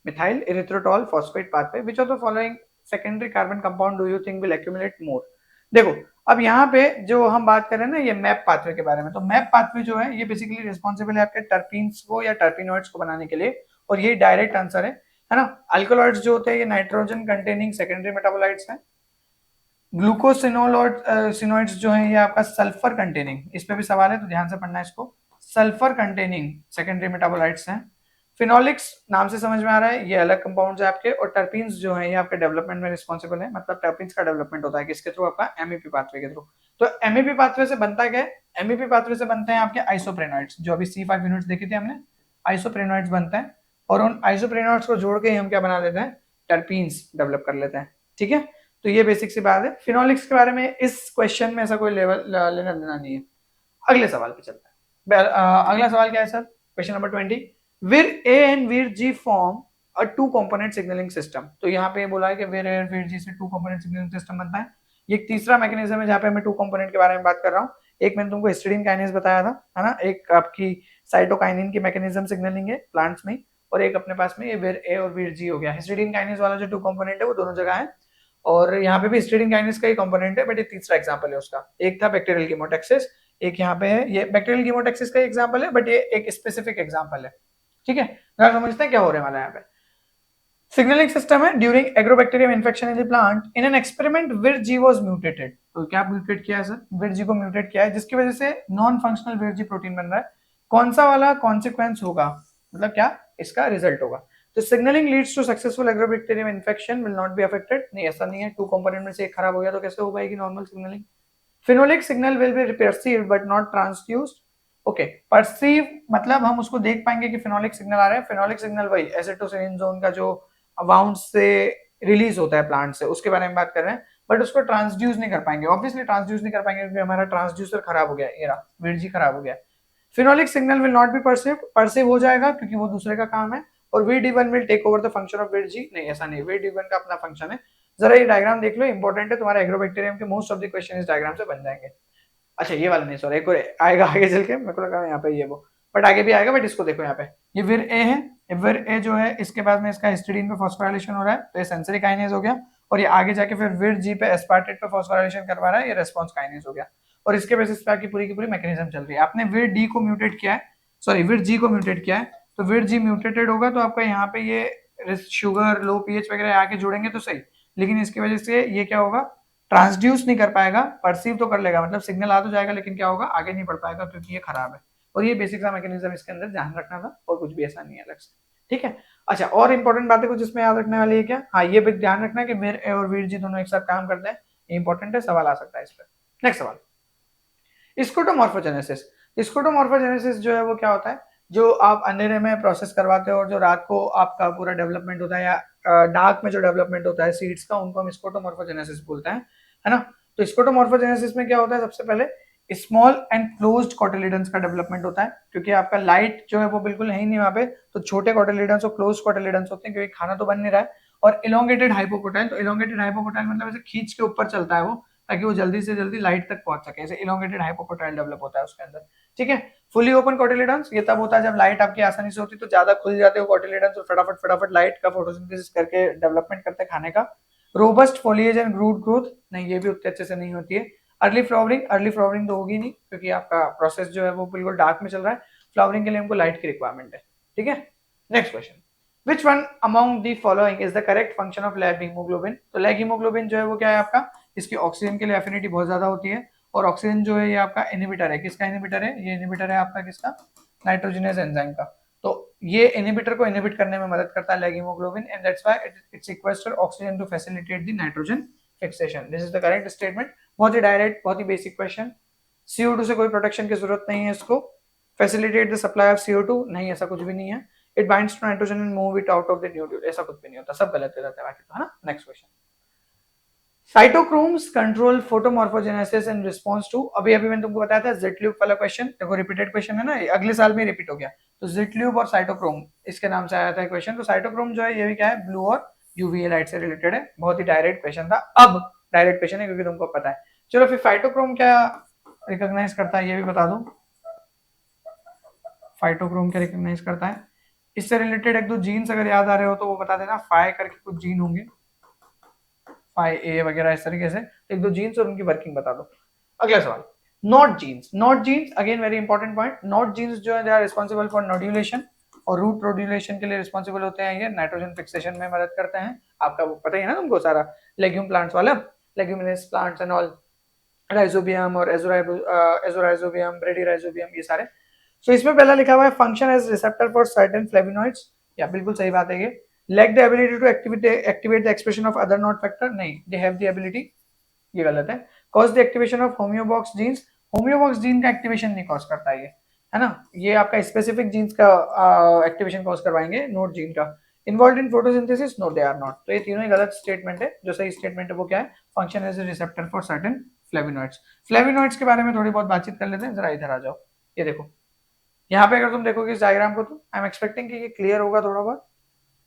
Methyl erythritol phosphate pathway. Which of the following secondary carbon compound do you think will accumulate more? देखो अब यहाँ पे जो हम बात कर रहे हैं ना ये मैप पाथवे के बारे में, तो मैप पाथवे जो है ये बेसिकली रिस्पॉन्सिबल है आपके टर्पीन्स को या टर्पिनोइड्स को बनाने के लिए, और ये डायरेक्ट आंसर है ना। अल्कोलॉइड्स जो होते हैं ये नाइट्रोजन कंटेनिंग सेकेंडरी मेटाबोलाइट्स हैं, ग्लूकोसिनोल और सिनोइड्स जो है ये आपका सल्फर कंटेनिंग, इस पे भी सवाल है तो ध्यान से पढ़ना है इसको, सल्फर कंटेनिंग सेकेंडरी मेटाबोलाइट्स हैं। फिनोलिक्स नाम से समझ में आ रहा है ये अलग कंपाउंड्स है आपके, और टर्पीन्स जो है ये आपके डेवलपमेंट में रिस्पॉन्सिबल है, मतलब टर्पीन्स का डेवलपमेंट होता है किसके थ्रू, आपका एमईपी पाथवे के थ्रू। तो एमईपी पाथवे से बनता क्या है, एमईपी पाथवे से बनते हैं आपके आइसोप्रेनॉइड्स, जो अभी C5 यूनिट्स देखी थी हमने, आइसोप्रेनॉइड्स बनते हैं, और उन आइसोप्रेनॉइड्स को जोड़ के ही हम क्या बना लेते हैं, टर्पीन्स डेवलप कर लेते हैं। ठीक है, तो ये बेसिक सी बात है। फिनोलिक्स के बारे में इस क्वेश्चन में ऐसा कोई लेवल लेना देना नहीं है। अगले सवाल पे चलते हैं। अगला सवाल क्या है सर, क्वेश्चन नंबर 20, विर A and vir G form a two component signalling system. तो यहाँ पे बोला है कि विर ए और विर जी से टू कंपोनेंट सिग्नलिंग सिस्टम बनता है। ये एक तीसरा मैकेनिज्म है जहाँ पे मैं टू कंपोनेंट के बारे में बात कर रहा हूँ। एक मैंने तुमको हिस्टीडीन काइनेज बताया था, है ना, एक आपकी साइटोकाइनिन की मैकेनिज्म सिग्नलिंग है प्लांट्स में, और एक अपने पास में ये विर ए और विर जी हो गया। हिस्टीडीन काइनेज वाला जो टू कंपोनेंट है वो दोनों जगह है, और यहाँ पे भी हिस्टीडीन काइनेज का ही कंपोनेंट है, बट ये तीसरा एग्जांपल है उसका। एक था बैक्टीरियल कीमोटैक्सिस, एक यहाँ पे है, ये बैक्टीरियल कीमोटैक्सिस का एग्जांपल है, बट ये एक स्पेसिफिक एग्जांपल है। ठीक है, समझते हैं क्या हो रहा है वाला यहाँ पे। सिग्नलिंग सिस्टम है during agrobacterium infection in the plant in an experiment विर जी वाज म्यूटेटेड। तो क्या म्यूटेट किया है सर, विर जी को म्यूटेट किया है, जिसकी वजह से नॉन फंक्शनल विर जी प्रोटीन बन रहा है। कौन सा वाला कॉन्सिक्वेंस होगा, मतलब क्या इसका रिजल्ट होगा। तो signalling leads to successful agrobacterium infection will not be affected, नहीं ऐसा नहीं है, टू कंपोनेंट में से एक खराब हो गया तो कैसे हो पाएगी normal signalling. Phenolic signal will be perceived but not transduced. Okay, perceive मतलब हम उसको देख पाएंगे कि फिनोलिक सिग्नल आ रहा है। फिनोलिक सिग्नल वही एसिटोसिनिन का जो वाउंड से रिलीज होता है प्लांट से, उसके बारे में बात कर रहे हैं, बट उसको ट्रांसड्यूस नहीं कर पाएंगे, ऑब्वियसली ट्रांसड्यूस नहीं कर पाएंगे क्योंकि हमारा ट्रांसड्यूसर खराब हो गया, ये रहा विरजी खराब हो गया। Phenolic signal will not be perceive हो जाएगा क्योंकि वो दूसरे का काम है, और we will take over the function of vir G, नहीं ऐसा नहीं, वी का अपना फंक्शन है। जरा ये डायग्राम देख लो, इंपॉर्टेंट है, तुम्हारे एग्रोबैक्टीरियम के मोस्ट ऑफ द क्वेश्चन इस डायग्राम से बन जाएंगे। अच्छा ये वाला नहीं, सॉरी एक और आएगा आगे चल के, मेरे को लगा यहाँ पे ये वो, बट आगे भी आएगा, बट इसको देखो यहाँ पे, ये विर ए है, विर ए जो है इसके बाद में इसका हिस्टिडीन पे फॉस्फोराइलेशन हो रहा है, तो ये सेंसरी काइनेज हो गया, और ये आगे जाके फिर विर जी पे एस्पार्टेट पे फॉस्फोराइलेशन करवा रहा है, ये रेस्पॉन्स काइनेज हो गया, और इसके बेसिस पे आगे पूरी की पूरी मैकेनिज्म चल रही है। आपने विर डी को म्यूटेट किया है, सॉरी विर जी को म्यूटेट किया है, तो विर जी म्यूटेटेड होगा तो आपका यहाँ पे ये शुगर लो पीएच वगैरह आके जुड़ेंगे तो सही, लेकिन इसकी वजह से ये क्या होगा, ट्रांसड्यूस नहीं कर पाएगा, परसीव तो कर लेगा, मतलब सिग्नल आ तो जाएगा, लेकिन क्या होगा आगे नहीं बढ़ पाएगा क्योंकि ये खराब है। और ये बेसिक सा मैकेनिज्म इसके अंदर ध्यान रखना था, और कुछ भी ऐसा नहीं है अलग से। ठीक है, अच्छा और इंपॉर्टेंट बातें कुछ इसमें याद रखने वाली है क्या, हाँ ये भी ध्यान रखना कि वीर ए और वीर जी दोनों एक साथ काम करते हैं, ये इंपॉर्टेंट है, सवाल आ सकता है इस पर। नेक्स्ट सवाल, स्कोटोमॉर्फोजेनेसिस। स्कोटोमॉर्फोजेनेसिस जो है वो क्या होता है, जो आप अंधेरे में प्रोसेस करवाते हो और जो रात को आपका पूरा डेवलपमेंट होता है, या डार्क में जो डेवलपमेंट होता है सीड्स का, उनको हम स्कोटोमॉर्फोजेनेसिस बोलते हैं, है ना। तो स्कोटोमॉर्फोजेनेसिस में क्या होता है, सबसे पहले स्मॉल एंड क्लोज्ड कोटिलिडन्स का डेवलपमेंट होता है, क्योंकि आपका लाइट जो है वो बिल्कुल है ही नहीं वहां पे, तो छोटे कोटिलिडन्स और क्लोज कोटिलिडन्स होते हैं, क्योंकि खाना तो बन नहीं रहा है। और इलोंगेटेड हाइपोकोटाइल, तो इलोंगेटेड हाइपोकोटाइल मतलब ऐसे खींच के ऊपर चलता है वो, ताकि वो जल्दी से जल्दी लाइट तक पहुंच सके, ऐसे इलोंगेटेड हाइपोकोटाइल डेवलप होता है उसके अंदर। ठीक है, फुली ओपन कोटिलिडन्स ये तब होता है जब लाइट आपकी आसानी से होती है, तो ज्यादा खुल जाते हो कोटिलिडन्स और फटाफट फटाफट लाइट का फोटोसिंथेसिस करके डेवलपमेंट करते हैं खाने का। Robust foliage and root growth, नहीं ये भी उतने अच्छे से नहीं होती है। अर्ली फ्लावरिंग तो होगी नहीं क्योंकि आपका प्रोसेस जो है वो बिल्कुल डार्क में चल रहा है, फ्लावरिंग के लिए हमको लाइट की रिक्वायरमेंट है। ठीक है, next question, which one among the following is the correct function of lag haemoglobin. तो लैग हीमोग्लोबिन जो है वो क्या है आपका, इसकी ऑक्सीजन के लिए एफिनिटी बहुत ज्यादा होती है, और ऑक्सीजन जो है ये आपका इनहिबिटर है, किसका इनहिबिटर है, ये इनहिबिटर है आपका किसका, नाइट्रोजनेज एंजाइम का। तो ये इनहिबिटर को इनहिबिट करने में मदद करता है leghaemoglobin, and that's why it sequester oxygen to facilitate the nitrogen fixation. This is the correct statement. बहुत ही डायरेक्ट, बहुत ही बेसिक क्वेश्चन। CO2 से कोई प्रोटेक्शन की जरूरत नहीं है इसको। Facilitate the supply of CO2, नहीं ऐसा कुछ भी नहीं है। It binds to nitrogen and move it out of the nucleus, ऐसा कुछ भी नहीं होता, सब गलत रहता है बाकी तो, है ना। Next question, cytochromes control photomorphogenesis in response to, अभी अभी मैंने तुमको बताया था जिटल्यूब वाला क्वेश्चन, देखो रिपीटेड क्वेश्चन है ना, अगले साल में रिपीट हो गया। तो जिटल्यूब और साइटोक्रोम इसके नाम से आया था क्वेश्चन। तो साइटोक्रोम जो है ये भी क्या है, ब्लू और यूवीए लाइट से रिलेटेड है, बहुत ही डायरेक्ट क्वेश्चन था, अब डायरेक्ट क्वेश्चन है क्योंकि तुमको पता है। चलो फिर फाइटोक्रोम क्या रिकॉग्नाइज करता है ये भी बता दो, फाइटोक्रोम क्या रिकॉग्नाइज करता है, इससे रिलेटेड एक दो जीन्स अगर याद आ रहे हो तो वो बता देना, फाई करके कुछ जीन होंगे, फाई ए वगैरह इस तरीके से, एक दो जीन्स और उनकी वर्किंग बता दो। अगला सवाल, nod genes. Nod genes again very important point. Nod genes जो है they are responsible for nodulation और रूट प्रोड्यूलेशन के लिए रिस्पांसिबल होते हैं, ये नाइट्रोजन फिक्सेशन में मदद करते हैं, आपका वो पता ही है ना तुमको सारा लेग्यूम प्लांट्स वाला। Leguminous plants and all, rhizobium और एजोराइजोबियम, ब्रेडीराइजोबियम, ये सारे। सो इसमें पहला लिखा हुआ है function as receptor for certain flavonoids, या बिल्कुल सही बात है ये। Lack the ability to activate the expression of other nod factor, नहीं, दे हैव द एबिलिटी, ये गलत है। Cause the activation of homeobox genes, homeobox gene का एक्टिवेशन नहीं कॉज करता ये, है ना, ये आपका स्पेसिफिक जीन्स का एक्टिवेशन कॉज करवाएंगे, नोट जीन का। Involve in photosynthesis, no they are not. तो ये तीनों ही गलत स्टेटमेंट है। जो सही स्टेटमेंट है वो क्या है, function as a receptor for certain flavonoids. Flavonoids के बारे में थोड़ी बहुत बातचीत कर लेते हैं, जरा इधर आ जाओ। ये देखो, यहाँ पे अगर तुम देखोगे इस डायग्राम को, तो आई एम एक्सपेक्टिंग कि ये क्लियर होगा थोड़ा बहुत।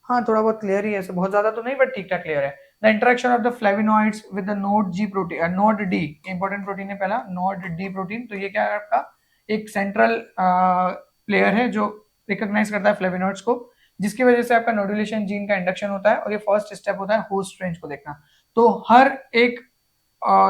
हाँ, थोड़ा बहुत क्लियर ही है, ऐसे बहुत ज्यादा तो नहीं, बट ठीक ठाक क्लियर है। The interaction of the flavonoids with the node ji protein, node D, important protein है पहला, नोड डी प्रोटीन। तो ये क्या है आपका, एक सेंट्रल प्लेयर है जो रिकॉग्नाइज करता है फ्लेवोनॉइड्स को, जिसकी वजह से आपका नोडुलेशन जीन का इंडक्शन होता है, और ये फर्स्ट स्टेप होता है होस्ट रेंज को देखना। तो हर एक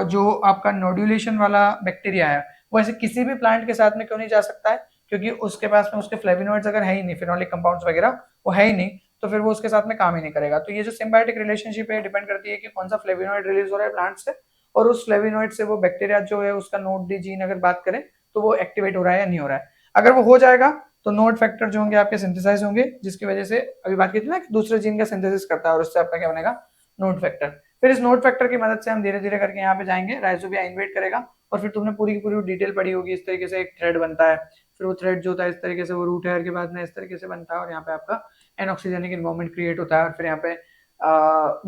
जो आपका नोडुलेशन वाला बैक्टीरिया है, वो ऐसे किसी भी प्लांट के साथ में क्यों नहीं जा सकता है, क्योंकि उसके पास में उसके फ्लेवोनॉइड्स अगर है ही नहीं, फिनोलिक कंपाउंड्स वगैरह वो है ही नहीं, तो फिर वो उसके साथ में काम ही नहीं करेगा। तो ये जो सिम्बायोटिक रिलेशनशिप है, डिपेंड करती है कि कौन सा फ्लेवोनॉइड रिलीज हो रहा है प्लांट से, और उस फ्लेवोनॉइड से वो बैक्टीरिया जो है उसका नोड डी जीन अगर बात करें तो वो एक्टिवेट हो रहा है या नहीं हो रहा है। अगर वो हो जाएगा तो नोड फैक्टर जो होंगे आपके सिंथेसाइज होंगे, जिसकी वजह से अभी बात की थी ना कि दूसरे जीन का सिंथेसिस करता है, और उससे आपका क्या बनेगा, नोड फैक्टर। फिर इस नोड फैक्टर की मदद से हम धीरे धीरे करके यहाँ पे जाएंगे, राइजोबिया इन्वेट करेगा, और फिर तुमने पूरी की पूरी डिटेल पढ़ी होगी, इस तरीके से एक थ्रेड बनता है, फिर वो थ्रेड जो होता है इस तरीके से वो रूट हेयर के बाद में इस तरीके से बनता है, और यहाँ पे आपका एनऑक्सीजनिक इन्वायरमेंट क्रिएट होता है, और फिर यहाँ पे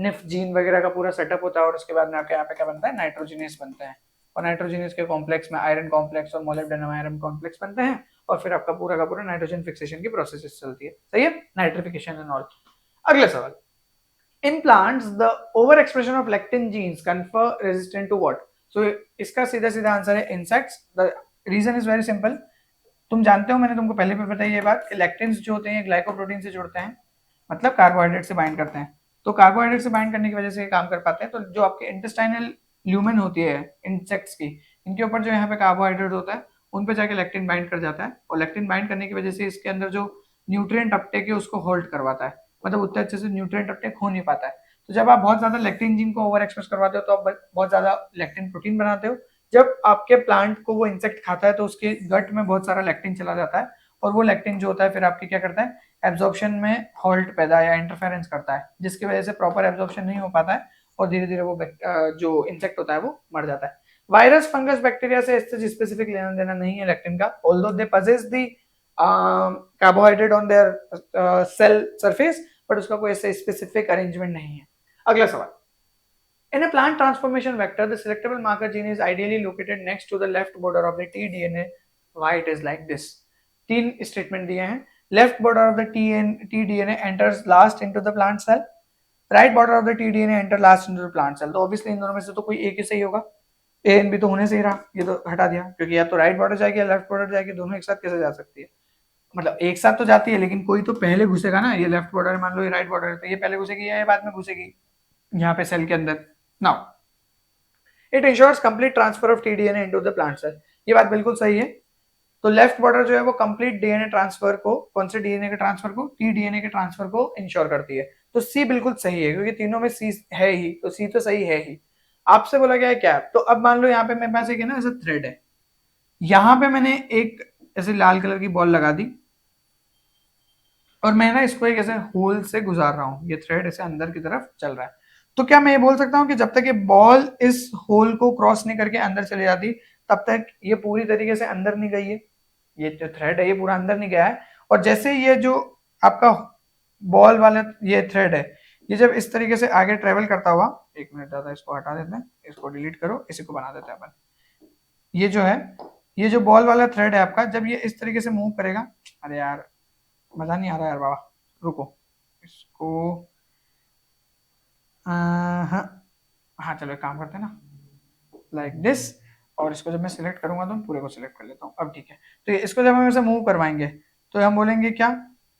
निफ जीन वगैरह का पूरा सेटअप होता है, और उसके बाद में आपके यहाँ पे क्या बनता है, नाइट्रोजिनेस बनते हैं, और नाइट्रोजिनेस के कॉम्प्लेक्स में आयरन कॉम्प्लेक्स और मोलिब्डेनम आयरन कॉम्प्लेक्स बनते हैं, और फिर आपका पूरा का पूरा नाइट्रोजन फिक्सेशन की प्रोसेस चलती है, सही है, नाइट्रिफिकेशन एंड ऑल। अगला सवाल, in plants the overexpression of lectin genes confer resistant to what? So इसका सीधा सीधा आंसर है insects. The reason is very simple. तुम जानते हो, मैंने तुमको पहले भी बताई ये बात कि लेक्टिन्स जो होते हैं ग्लाइकोप्रोटीन से जुड़ते हैं, मतलब कार्बोहाइड्रेट से बाइंड करते हैं। तो कार्बोहाइड्रेट से बाइंड करने की वजह से ये काम कर पाते हैं। तो जो आपके इंटेस्टाइनल ल्यूमेन होती है इंसेक्ट्स की, इनके ऊपर जो यहाँ पे कार्बोहाइड्रेट होता है, उन पे जाके लेक्टिन बाइंड कर जाता है, और लेक्टिन बाइंड करने की वजह से इसके अंदर जो न्यूट्रिएंट अपटेक है उसको होल्ड करवाता है, मतलब उतने अच्छे से न्यूट्रिएंट अपटेक हो नहीं पाता है। तो जब आप बहुत ज्यादा लेक्टिन जीन को ओवर एक्सप्रेस करवाते हो तो आप बहुत ज्यादा लेक्टिन प्रोटीन बनाते हो। जब आपके प्लांट को वो इंसेक्ट खाता है तो उसके गट में बहुत सारा लेक्टिन चला जाता है, और वो लेक्टिन जो होता है फिर आपके क्या करता है, एब्जॉर्प्शन में हॉल्ट पैदा या इंटरफेरेंस करता है, जिसकी वजह से प्रॉपर एब्जॉर्प्शन नहीं हो पाता है, और धीरे धीरे वो जो इंसेक्ट होता है वो मर जाता है। वायरस, फंगस, बैक्टीरिया से इससे स्पेसिफिक लेना देना नहीं है लेक्टिन का, although they possess the carbohydrate on their cell surface, but उसका कोई ऐसे स्पेसिफिक अरेंजमेंट नहीं है। अगला सवाल, in a plant transformation vector the selectable marker gene is ideally located next to the left border of the tDNA. Why it is like this? तीन statement दिए हैं। Left border of the tDNA enters last into the plant cell, right border of the tDNA enter last into the plant cell। तो obviously इन दोनों में से तो कोई एक ही सही होगा, ए एंड बी तो होने से ही रहा, ये तो हटा दिया, क्योंकि या तो राइट बॉर्डर जाएगी या लेफ्ट बॉर्डर जाएगी, दोनों एक साथ कैसे जा सकती है, मतलब एक साथ तो जाती है लेकिन कोई तो पहले घुसेगा ना, ये लेफ्ट बॉर्डर है मान लो, ये राइट बॉर्डर है, तो ये पहले घुसेगी या ये बाद में घुसेगी यहाँ पे सेल के अंदर। Now it ensures complete transfer of TDNA into the plant cell, ये बात बिल्कुल सही है। तो लेफ्ट बॉर्डर जो है वो कंप्लीट डीएनए ट्रांसफर को, कौन से डीएनए के ट्रांसफर को, टीडीएनए के ट्रांसफर को इंश्योर करती है। तो सी बिल्कुल सही है, क्योंकि तीनों में सी है ही, तो सी तो सही है ही। आपसे बोला गया है क्या, तो अब मान लो यहाँ पे मेरे पास एक है ना ऐसा थ्रेड है, यहाँ पे मैंने एक ऐसे लाल कलर की बॉल लगा दी, और मैं ना इसको एक ऐसे होल से गुजार रहा हूँ, ये थ्रेड ऐसे अंदर की तरफ चल रहा है। तो क्या मैं ये बोल सकता हूँ कि जब तक ये बॉल इस होल को क्रॉस नहीं करके अंदर चली जाती, तब तक ये पूरी तरीके से अंदर नहीं गई है, ये जो थ्रेड है ये पूरा अंदर नहीं गया है। और जैसे ये जो आपका बॉल वाला ये थ्रेड है, ये जब इस तरीके से आगे ट्रेवल करता हुआ, एक मिनट दादा इसको हटा देते हैं, इसको डिलीट करो, इसी को बना देते हैं अपन। ये जो है, ये जो बॉल वाला थ्रेड है आपका, जब ये इस तरीके से मूव करेगा, अरे यार मजा नहीं आ रहा यार बाबा, रुको इसको, हाँ चलो एक काम करते हैं ना, लाइक दिस, और इसको जब मैं सिलेक्ट करूंगा तो पूरे को सिलेक्ट कर लेता हूँ, अब ठीक है। तो इसको जब हम ऐसे मूव करवाएंगे तो हम बोलेंगे क्या,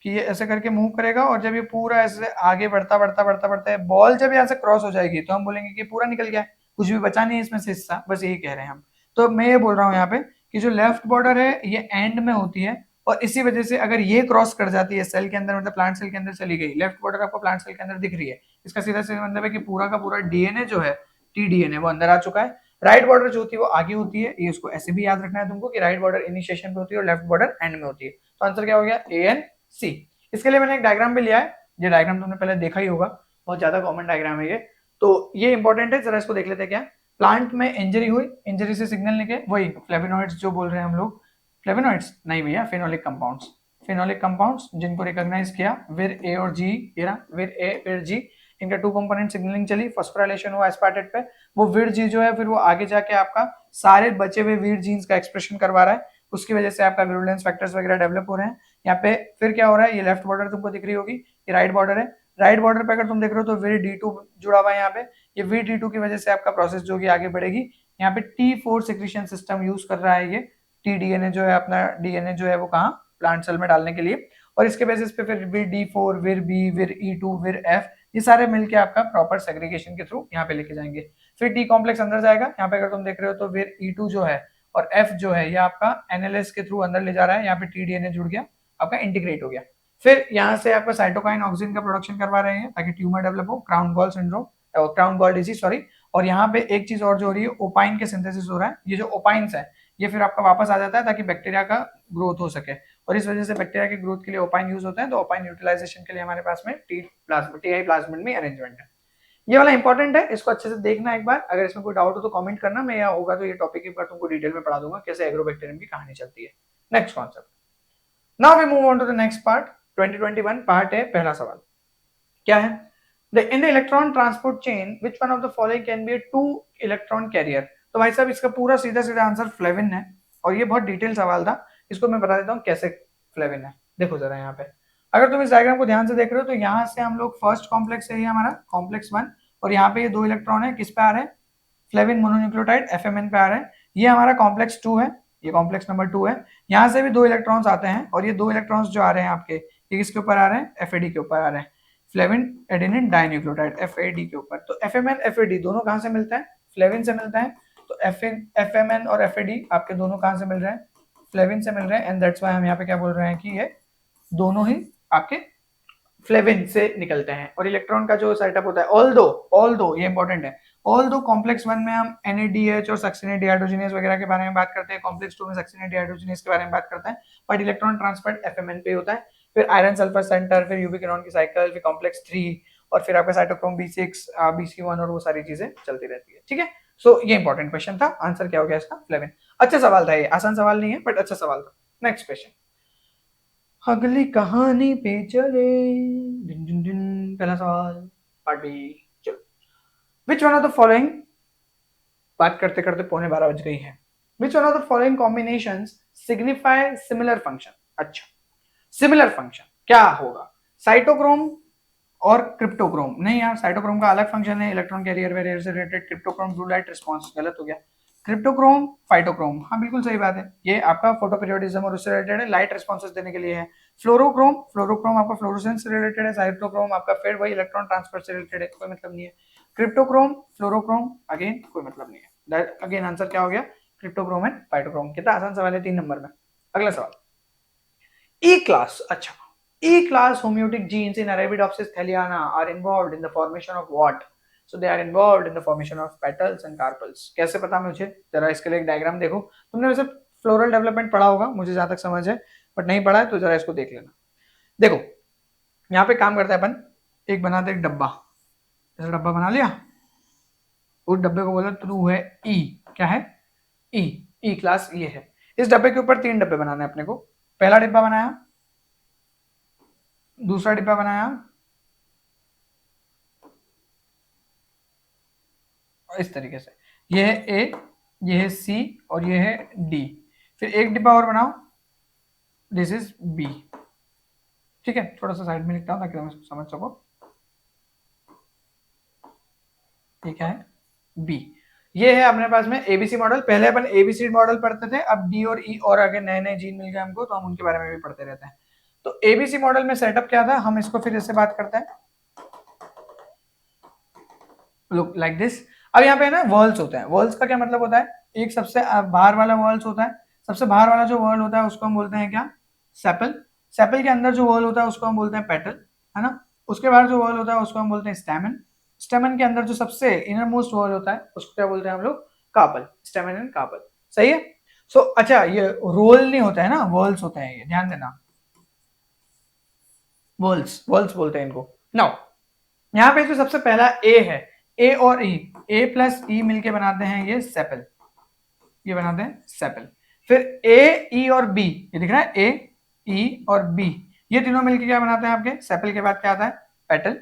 कि ये ऐसे करके मूव करेगा, और जब ये पूरा ऐसे आगे बढ़ता बढ़ता बढ़ता बढ़ता है, बॉल जब यहाँ से क्रॉस हो जाएगी तो हम बोलेंगे कि पूरा निकल गया, कुछ भी बचा नहीं है इसमें से हिस्सा, बस यही कह रहे हैं हम। तो मैं ये बोल रहा हूँ यहाँ पे कि जो लेफ्ट बॉर्डर है ये एंड में होती है, और इसी वजह से अगर ये क्रॉस कर जाती है सेल के अंदर, मतलब प्लांट सेल के अंदर चली गई, लेफ्ट बॉर्डर आपको प्लांट सेल के अंदर दिख रही है, इसका सीधा सीधा मतलब है कि पूरा का पूरा डीएनए जो है टीडीएनए वो अंदर आ चुका है। राइट बॉर्डर जो होती है वो आगे होती है, ये उसको ऐसे भी याद रखना है तुमको कि राइट बॉर्डर इनिशिएशन पे होती है और लेफ्ट बॉर्डर एंड में होती है। तो आंसर क्या हो गया, ए एन सी। इसके लिए मैंने एक डायग्राम भी लिया है, ये डायग्राम तुमने पहले देखा ही होगा, बहुत ज्यादा कॉमन डायग्राम है ये, तो ये इंपॉर्टेंट है, जरा इसको देख लेते हैं। क्या प्लांट में इंजरी हुई, इंजरी से सिग्नल निकले, वही फ्लेविनॉइड्स जो बोल रहे हैं हम लोग, फ्लेविनॉइड्स नहीं भैया, फेनोलिक कंपाउंड्स, फेनोलिक कंपाउंड्स जिनको रिकॉग्नाइज किया विर ए और जी, ये रहा विर ए विर जी, इनका टू कंपोनेंट सिग्नलिंग चली, फॉस्फोराइलेशन हुआ एस्पार्टेट पे, वो विर जी जो है फिर वो आगे जाके आपका सारे बचे हुए विर जीन्स का एक्सप्रेशन करवा रहा है, उसकी वजह से आपका विरुलेंस फैक्टर्स वगैरह डेवलप हो रहे हैं। यहाँ पे फिर क्या हो रहा है, ये लेफ्ट बॉर्डर तुमको दिख रही होगी, ये राइट बॉर्डर है, राइट बॉर्डर पे अगर तुम देख रहे हो तो विर डी2 जुड़ा हुआ है यहाँ पे, ये विर डी2 की वजह से आपका प्रोसेस जो आगे बढ़ेगी। यहाँ पे T4 सिक्रीशन सिस्टम यूज कर रहा है ये, टीडीएनए जो है अपना डीएनए जो है वो कहाँ, प्लांट सेल में डालने के लिए, और इसके बेसिस पे फिर विर डी4 विर बी विर ई2 विर एफ, ये सारे मिलके आपका प्रॉपर सेग्रीगेशन के थ्रू यहाँ पे लेके जाएंगे। फिर टी कॉम्प्लेक्स अंदर जाएगा, यहाँ पे अगर तुम देख रहे हो तो विर ई2 जो है और एफ जो है ये आपका एनएलएस के थ्रू अंदर ले जा रहा है, यहाँ पे टीडीएनए जुड़ गया, आपका इंटीग्रेट हो गया। फिर यहाँ से आपका साइटोकाइन ऑक्सीजन का प्रोडक्शन करवा रहे हैं ताकि ट्यूमर डेवलप हो, crown gall syndrome, crown gall disease sorry. और यहाँ पे एक चीज और जो हो रही है, ओपाइन के सिंथेसिस हो रहा है, ये जो ओपाइंस है ये फिर आपका वापस आ जाता है ताकि बैक्टीरिया का ग्रोथ हो सके, और इस वजह से बैक्टीरिया के ग्रोथ के लिए ओपाइन यूज होता है, तो ओपाइन यूटिलाइजेशन के लिए हमारे पास में टी आई प्लाज्मिड में अरेंजमेंट है। ये वाला इंपॉर्टेंट है, इसको अच्छे से देखना एक बार, अगर इसमें कोई डाउट हो तो कमेंट करना, मैं यहाँ होगा तो ये टॉपिक एक बार तुमको डिटेल में पढ़ा दूंगा कैसे एग्रोबैक्टीरियम की कहानी चलती है। Next concept, now we move on to the next part, 2021 part है, पहला सवाल क्या है, in the electron transport chain which one of the following can be a 2 electron carrier। तो भाई साहब इसका पूरा सीधा सीधा आंसर फ्लेविन है, और ये बहुत डिटेल सवाल था, इसको मैं बता देता हूँ कैसे फ्लेविन है। देखो जरा यहाँ पे, अगर तुम इस डायग्राम को ध्यान से देख रहे हो तो यहाँ से हम लोग फर्स्ट कॉम्प्लेक्स है ये हमारा कॉम्प्लेक्स 1, और यहाँ पे ये 2 इलेक्ट्रॉन है, किस पे आ रहे हैं, फ्लेविन मोनोन्यूक्लियोटाइड FMN पे आ रहे हैं, ये हमारा कॉम्प्लेक्स 2 है, ये कॉम्प्लेक्स नंबर 2 है, यहाँ से भी 2 इलेक्ट्रॉन्स आते हैं, और ये 2 इलेक्ट्रॉन्स जो आ रहे हैं आपके, ये किसके ऊपर आ रहे हैं, FAD के ऊपर आ रहे हैं, फ्लेविन एडेनिन डाइन्यूक्लियोटाइड FAD के ऊपर। तो FMN FAD दोनों कहां से मिलता है, फ्लेविन से मिलता है, तो FMN और FAD आपके दोनों कहां से मिल रहे हैं, फ्लेविन से मिल रहे हैं, एंड दैट्स व्हाई हम यहाँ पे क्या बोल रहे हैं कि ये दोनों ही आपके फ्लेविन से निकलते हैं। और इलेक्ट्रॉन का जो सेटअप होता है, ऑल्दो ये इंपॉर्टेंट है, ऑल्दो कॉम्प्लेक्स 1 में हम NADH और सक्सिनेट डिहाइड्रोजिनेज वगैरह के बारे में बात करते हैं, कॉम्प्लेक्स 2 में सक्सिनेट डिहाइड्रोजिनेज के बारे में बात करते हैं, बट इलेक्ट्रॉन ट्रांसफर FMN पे होता है। फिर आयरन सल्फर सेंटर, फिर यूवी कैनॉन की साइकिल, फिर कॉम्प्लेक्स 3, और फिर आपका साइटोक्रोम B6 BC1 और वो सारी चीजें चलती रहती है, ठीक है। सो ये इंपॉर्टेंट क्वेश्चन था, आंसर क्या हो गया इसका, फ्लेविन। अच्छा सवाल था ये, आसान सवाल नहीं है बट अच्छा सवाल था। नेक्स्ट क्वेश्चन, अगली कहानी पे चले, दिन दिन दिन, पहला सवाल पार्ट बी, चलो। विच वन ऑफ द फॉलोइंग, बात करते करते 11:15 बज गई है, विच one of the following combinations signify similar function. अच्छा, सिमिलर फंक्शन क्या होगा, साइटोक्रोम और क्रिप्टोक्रोम, नहीं यार साइटोक्रोम का अलग फंक्शन है, इलेक्ट्रॉन कैरियर वेरियर से related, cryptochrome blue light response, गलत हो गया, क्रिप्टोक्रोम फाइटोक्रोम, हाँ बिल्कुल सही बात है, ये आपका फोटो पीरियोडिज्म और उससे रिलेटेड है, लाइट रिस्पॉन्सेस देने के लिए है। फ्लोरोक्रोम आपका फ्लोरोसेंस से रिलेटेड है, साइटोक्रोम आपका फिर वही इलेक्ट्रॉन ट्रांसफर से रिलेटेड है, कोई मतलब नहीं है। क्रिप्टोक्रोम फ्लोरोक्रोम अगेन कोई मतलब नहीं है, अगेन आंसर क्या हो गया, क्रिप्टोक्रोम एंड फाइटोक्रोम। कितना आसान सवाल है, 3 नंबर में। अगला सवाल, E class, अच्छा, E class homeotic genes in Arabidopsis thaliana are involved in the formation of what? So they are involved in the formation of petals and carpels। कैसे पता मुझे, जरा इसके लिए एक डायग्राम देखो, तुमने वैसे फ्लोरल डेवलपमेंट पढ़ा होगा, मुझे जहां तक समझ है, बट नहीं पढ़ा है तो जरा इसको देख लेना। देखो यहाँ पे काम करता है अपन, एक बनाते एक डब्बा, ऐसा डब्बा बना लिया, उस डब्बे को बोला ट्रू है E, क्या है E क्लास ये है। इस डब्बे के ऊपर 3 डब्बे बनाने अपने को, पहला डिब्बा बनाया, दूसरा डिब्बा बनाया, इस तरीके से, ये है ए, ये है सी और ये है डी, फिर एक डिब्बा और बनाओ, दिस इज बी, ठीक है। थोड़ा सा साइड में लिखता हूं ताकि तुम इसको समझ सको, ये क्या है, बी। ये है अपने पास में एबीसी मॉडल, पहले अपन एबीसी मॉडल पढ़ते थे, अब डी और ई और आगे नए नए जीन मिल गए हमको, तो हम उनके बारे में भी पढ़ते रहते हैं। तो एबीसी मॉडल में सेटअप क्या था, हम इसको फिर इससे बात करते हैं, लुक लाइक दिस। अब यहाँ पे ना वर्ल्स होते हैं, वर्ल्स का क्या मतलब होता है, एक सबसे बाहर वाला वर्ल्स होता है, सबसे बाहर वाला जो वर्ल होता है उसको हम बोलते हैं क्या, सेपल। सेपल के अंदर जो वर्ल होता है उसको हम बोलते हैं पेटल, है ना। उसके बाहर जो वर्ल होता है उसको हम बोलते हैं स्टैमेन, स्टेमन के अंदर जो सबसे इनर मोस्ट वॉल होता है उसको क्या बोलते हैं हम लोग? Carpel, stamen and carpel. सही है। सो अच्छा, ये रोल नहीं होता है ना, वर्ल्स होते हैं, ये ध्यान देना, वर्ल्स, वर्ल्स बोलते हैं इनको। नाउ यहाँ पे जो सबसे पहला ए है, ए और ई, ए प्लस ई मिलके बनाते हैं ये सेपल, ये बनाते हैं सेपल। फिर ए, ई और बी, ये दिख रहा है, ए, ई और बी, ये तीनों मिलके क्या बनाते हैं आपके? सेपल के बाद क्या आता है? पेटल।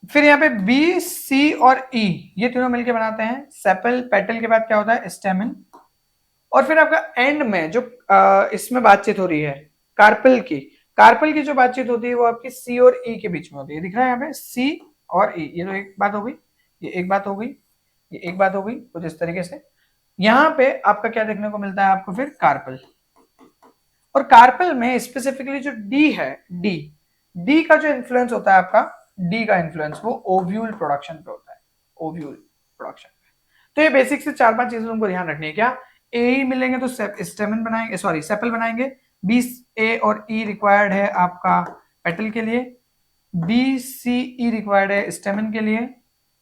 फिर यहाँ पे बी, सी और ई, ये तीनों मिलके बनाते हैं सेपल। पेटल के बाद क्या होता है? स्टेमन। और फिर आपका एंड में जो इसमें बातचीत हो रही है कार्पल की, कार्पल की जो बातचीत होती है वो आपकी सी और ई के बीच में होती है। दिख रहा है यहाँ पे सी और ई, ये तो एक बात हो गई, ये एक बात हो गई, ये एक बात हो गई, कुछ इस तरीके से। यहाँ पे आपका क्या देखने को मिलता है आपको? फिर कार्पल। और कार्पल में स्पेसिफिकली जो डी है, डी, डी का जो इन्फ्लुएंस होता है आपका, डी का इन्फ्लुएंस वो ओव्यूल प्रोडक्शन पे होता है, ओव्यूल प्रोडक्शन पे। तो ये बेसिक से 4-5 चीजें तुमको ध्यान रखनी है। क्या? ए मिलेंगे तो स्टेमन बनाएंगे, सॉरी सेपल बनाएंगे। बी, ए और ई रिक्वायर्ड है आपका पेटल के लिए। बी, सी, ई रिक्वायर्ड है स्टेमन के लिए।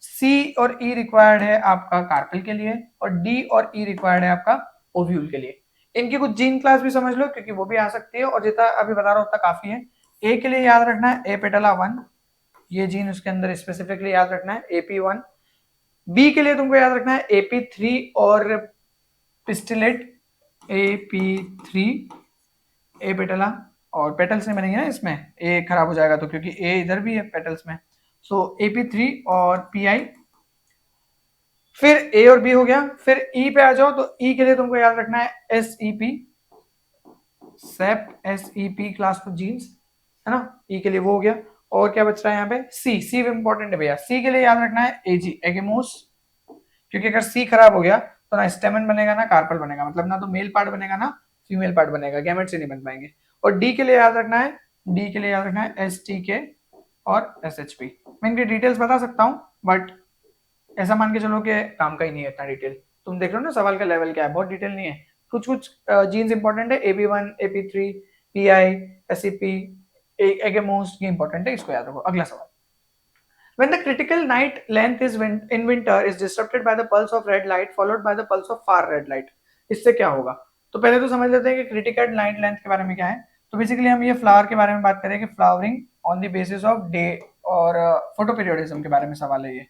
सी और ई रिक्वायर्ड है आपका कार्पल के लिए। और डी और ई रिक्वायर्ड है आपका ओव्यूल के लिए। इनकी कुछ जीन क्लास भी समझ लो, क्योंकि वो भी आ सकती है, और जितना अभी बता रहा हूं उतना काफी है। ए के लिए याद रखना है ए पेटला 1, ये जीन उसके अंदर स्पेसिफिकली याद रखना है AP1। बी के लिए तुमको याद रखना है AP3 और पिस्टिलेट, AP3, ए पेटला। और पेटल्स नहीं बनेंगे ना इसमें, ए खराब हो जाएगा तो, क्योंकि ए इधर भी है पेटल्स में। सो AP3 और PI। फिर ए और बी हो गया। फिर ई पे आ जाओ, तो ई के लिए तुमको याद रखना है SEP, SEP, SEP class of genes, है ना, ई के लिए वो हो गया। और क्या बच रहा है यहाँ पे? सी, सी इंपॉर्टेंट है भैया। सी के लिए याद रखना है AG, एगेमोस, क्योंकि अगर सी खराब हो गया तो ना स्टेमन बनेगा ना कार्पल बनेगा, मतलब ना तो मेल पार्ट बनेगा ना फीमेल पार्ट बनेगा, गैमेट से नहीं बन पाएंगे। और डी के लिए याद रखना है, डी के लिए याद रखना है STK और SHP। मैं इनकी डिटेल्स बता सकता हूँ, बट ऐसा मान के चलो कि काम का ही नहीं है इतना डिटेल। तुम देख रहे हो ना सवाल का लेवल क्या है, बहुत डिटेल नहीं है। कुछ कुछ जीन्स इंपॉर्टेंट है, AP1, AP3, PI, SEP, एगेमोस, ये इंपॉर्टेंट है, इसको याद रखो। अगला सवाल, when the critical night length is in winter is disrupted by the pulse of red light followed by the pulse of far red light, इससे क्या होगा? तो पहले तो समझ लेते हैं कि क्रिटिकल नाइट लेंथ के बारे में क्या है। तो बेसिकली हम ये फ्लावर के बारे में बात करें कि flowering on the basis of day, और फोटो पीरियोडिज्म के बारे में सवाल है ये,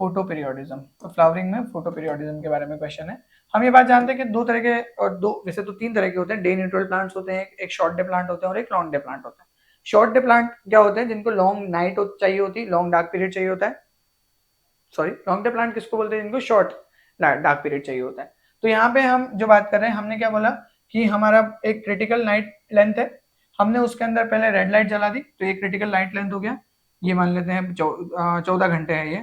फोटो पीरियोडिज्म। तो फ्लावरिंग में फोटो पीरियोडिज्म के बारे में क्वेश्चन है। हम ये बात जानते हैं कि दो तरह के, और दो वैसे तो तीन तरह के होते हैं, डे न्यूट्रल प्लांट्स होते हैं, एक शॉर्ट डे प्लांट होते हैं और एक लॉन्ग डे प्लांट होता है। शॉर्ट डे प्लांट क्या होते हैं? जिनको लॉन्ग नाइट चाहिए होती है, लॉन्ग डार्क पीरियड चाहिए होता है। सॉरी, लॉन्ग डे प्लांट किसको बोलते हैं? जिनको शॉर्ट डार्क पीरियड चाहिए होता है। तो यहाँ पे हम जो बात कर रहे हैं, हमने क्या बोला कि हमारा एक क्रिटिकल नाइट लेंथ है, हमने उसके अंदर पहले रेड लाइट जला दी, तो ये क्रिटिकल नाइट लेंथ हो गया। ये मान लेते हैं 14 घंटे है ये,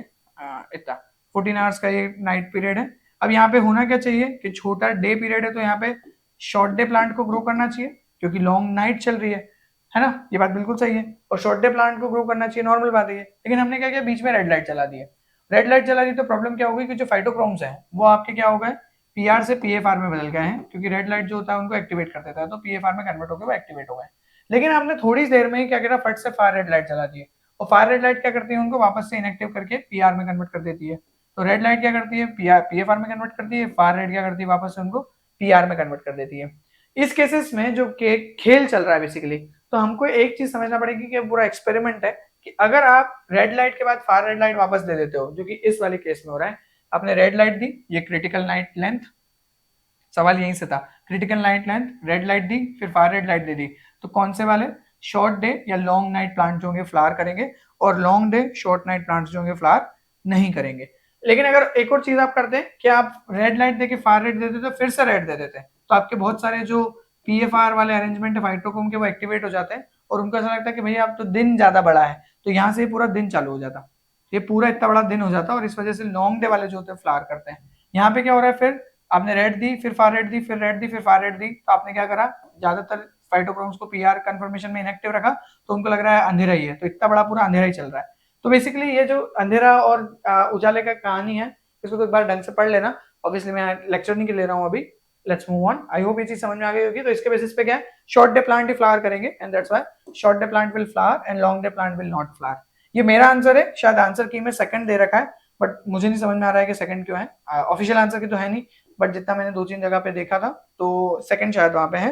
इतना 14 आवर्स का ये नाइट पीरियड है। अब यहाँ पे होना क्या चाहिए कि छोटा डे पीरियड है, तो यहाँ पे शॉर्ट डे प्लांट को ग्रो करना चाहिए, क्योंकि लॉन्ग नाइट चल रही है ना, ये बात बिल्कुल सही है। और शॉर्ट डे प्लांट को ग्रो करना चाहिए, नॉर्मल बात है ये। लेकिन हमने क्या किया, बीच में रेड लाइट जला दी है। रेड लाइट जला दी तो प्रॉब्लम क्या होगी कि जो फाइटोक्रोम्स हैं वो आपके क्या हो गए, PR से PFR में बदल गए हैं, क्योंकि रेड लाइट जो होता है उनको एक्टिवेट कर देता है, तो PFR में कन्वर्ट होकर वो एक्टिवेट हो गए। लेकिन आपने थोड़ी देर में ही क्या करा, फट से फार रेड लाइट जला दी है। और फार रेड लाइट क्या करती है, उनको वापस से इनएक्टिव करके PR में कन्वर्ट कर देती है। तो रेड लाइट क्या करती है, PFR में कन्वर्ट करती है, फार रेड क्या करती है, वापस से उनको PR में कन्वर्ट कर देती है। इस केसेस में जो खेल चल रहा है बेसिकली, तो हमको एक चीज समझना पड़ेगी कि पूरा एक्सपेरिमेंट है कि अगर आप रेड लाइट के बाद फार रेड लाइट वापस दे देते हो, जो कि इस वाले केस में हो रहा है, आपने रेड लाइट दी, ये क्रिटिकल नाइट लेंथ, सवाल यहीं से था, critical night length, red light दी, फिर फार रेड लाइट दे दी, तो कौन से वाले? शॉर्ट डे या लॉन्ग नाइट प्लांट जो होंगे फ्लावर करेंगे, और long day short night plants जो होंगे फ्लावर नहीं करेंगे। लेकिन अगर एक और चीज आप करते हैं कि आप रेड लाइट देके फार रेड दे देते, फिर से रेड दे देते, तो आपके बहुत सारे जो PFR वाले अरेंजमेंट है फाइटोक्रोम के, वो एक्टिवेट हो जाते हैं, और उनको ऐसा लगता है कि भैया अब तो दिन ज्यादा बड़ा है, तो यहाँ से पूरा दिन चालू हो जाता, ये पूरा इतना बड़ा दिन हो जाता, और इस वजह से लॉन्ग डे वाले जो होते हैं फ्लावर करते हैं। यहाँ पे क्या हो रहा है, फिर आपने रेड दी, फिर फार रेड दी, फिर रेड दी, फिर फार रेड दी, तो आपने क्या करा, ज्यादातर फाइटोक्रोम्स को PR कंफर्मेशन में इनएक्टिव रखा, तो उनको लग रहा है अंधेरा ही है, तो इतना बड़ा पूरा अंधेरा ही चल रहा है। तो बेसिकली ये जो अंधेरा और उजाले का कहानी है, इसको तो एक बार ढंग से पढ़ लेना। ऑब्वियसली मैं लेक्चर नहीं ले रहा हूँ अभी, let's move on. I hope ये चीज समझ में आ गई होगी। तो इसके बेसिस पे क्या है, शॉर्ट डे प्लांट ही फ्लावर करेंगे, and that's why short day plant will flower and long day plant will not flower. ये मेरा आंसर है, शायद आंसर की में सेकंड दे रखा है, बट मुझे नहीं समझ में आ रहा है कि सेकंड क्यों है। ऑफिशियल आंसर की तो है नहीं, बट जितना मैंने 2-3 जगह पे देखा था तो सेकंड शायद वहां पे है,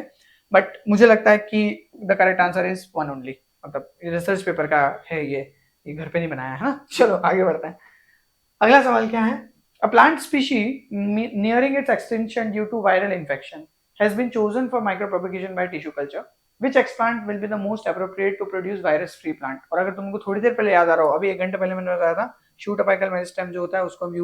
बट मुझे लगता है कि the correct answer is one only, मतलब रिसर्च पेपर का है ये घर पे नहीं बनाया है ना। चलो आगे बढ़ते हैं। अगला सवाल क्या है? A plant species nearing its extinction due to viral infection has been chosen for micropropagation by tissue culture. Which explant will be the most appropriate to produce virus-free plant? और अगर तुमको थोड़ी देर पहले याद आ रहा हो, अभी 1 घंटे पहले मैंने बताया था शूट अपाइकल मेरिस्टेम जो होता है उसको हम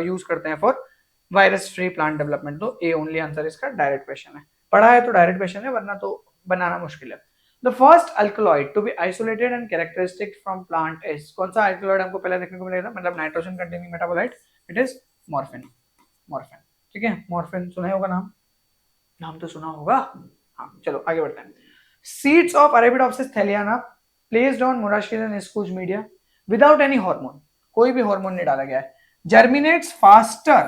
यूज करते हैं for virus free plant development. तो ए ओनली आंसर इसका डायरेक्ट क्वेश्चन है, पढ़ा है तो डायरेक्ट क्वेश्चन है, वरना तो बनाना मुश्किल है। The first alkaloid to be isolated and characteristic from plant is, कौन सा alkaloid हमको पहले देखने को मिलेगा, मतलब nitrogen containing metabolite, it is morphine. Morphine, ठीक है, मॉर्फिन सुना होगा नाम, नाम तो सुना होगा। हाँ चलो आगे बढ़ते हैं। Seeds of Arabidopsis thaliana placed on Moraschis and Escouge media without any hormone, कोई भी हार्मोन नहीं डाला गया है, germinates faster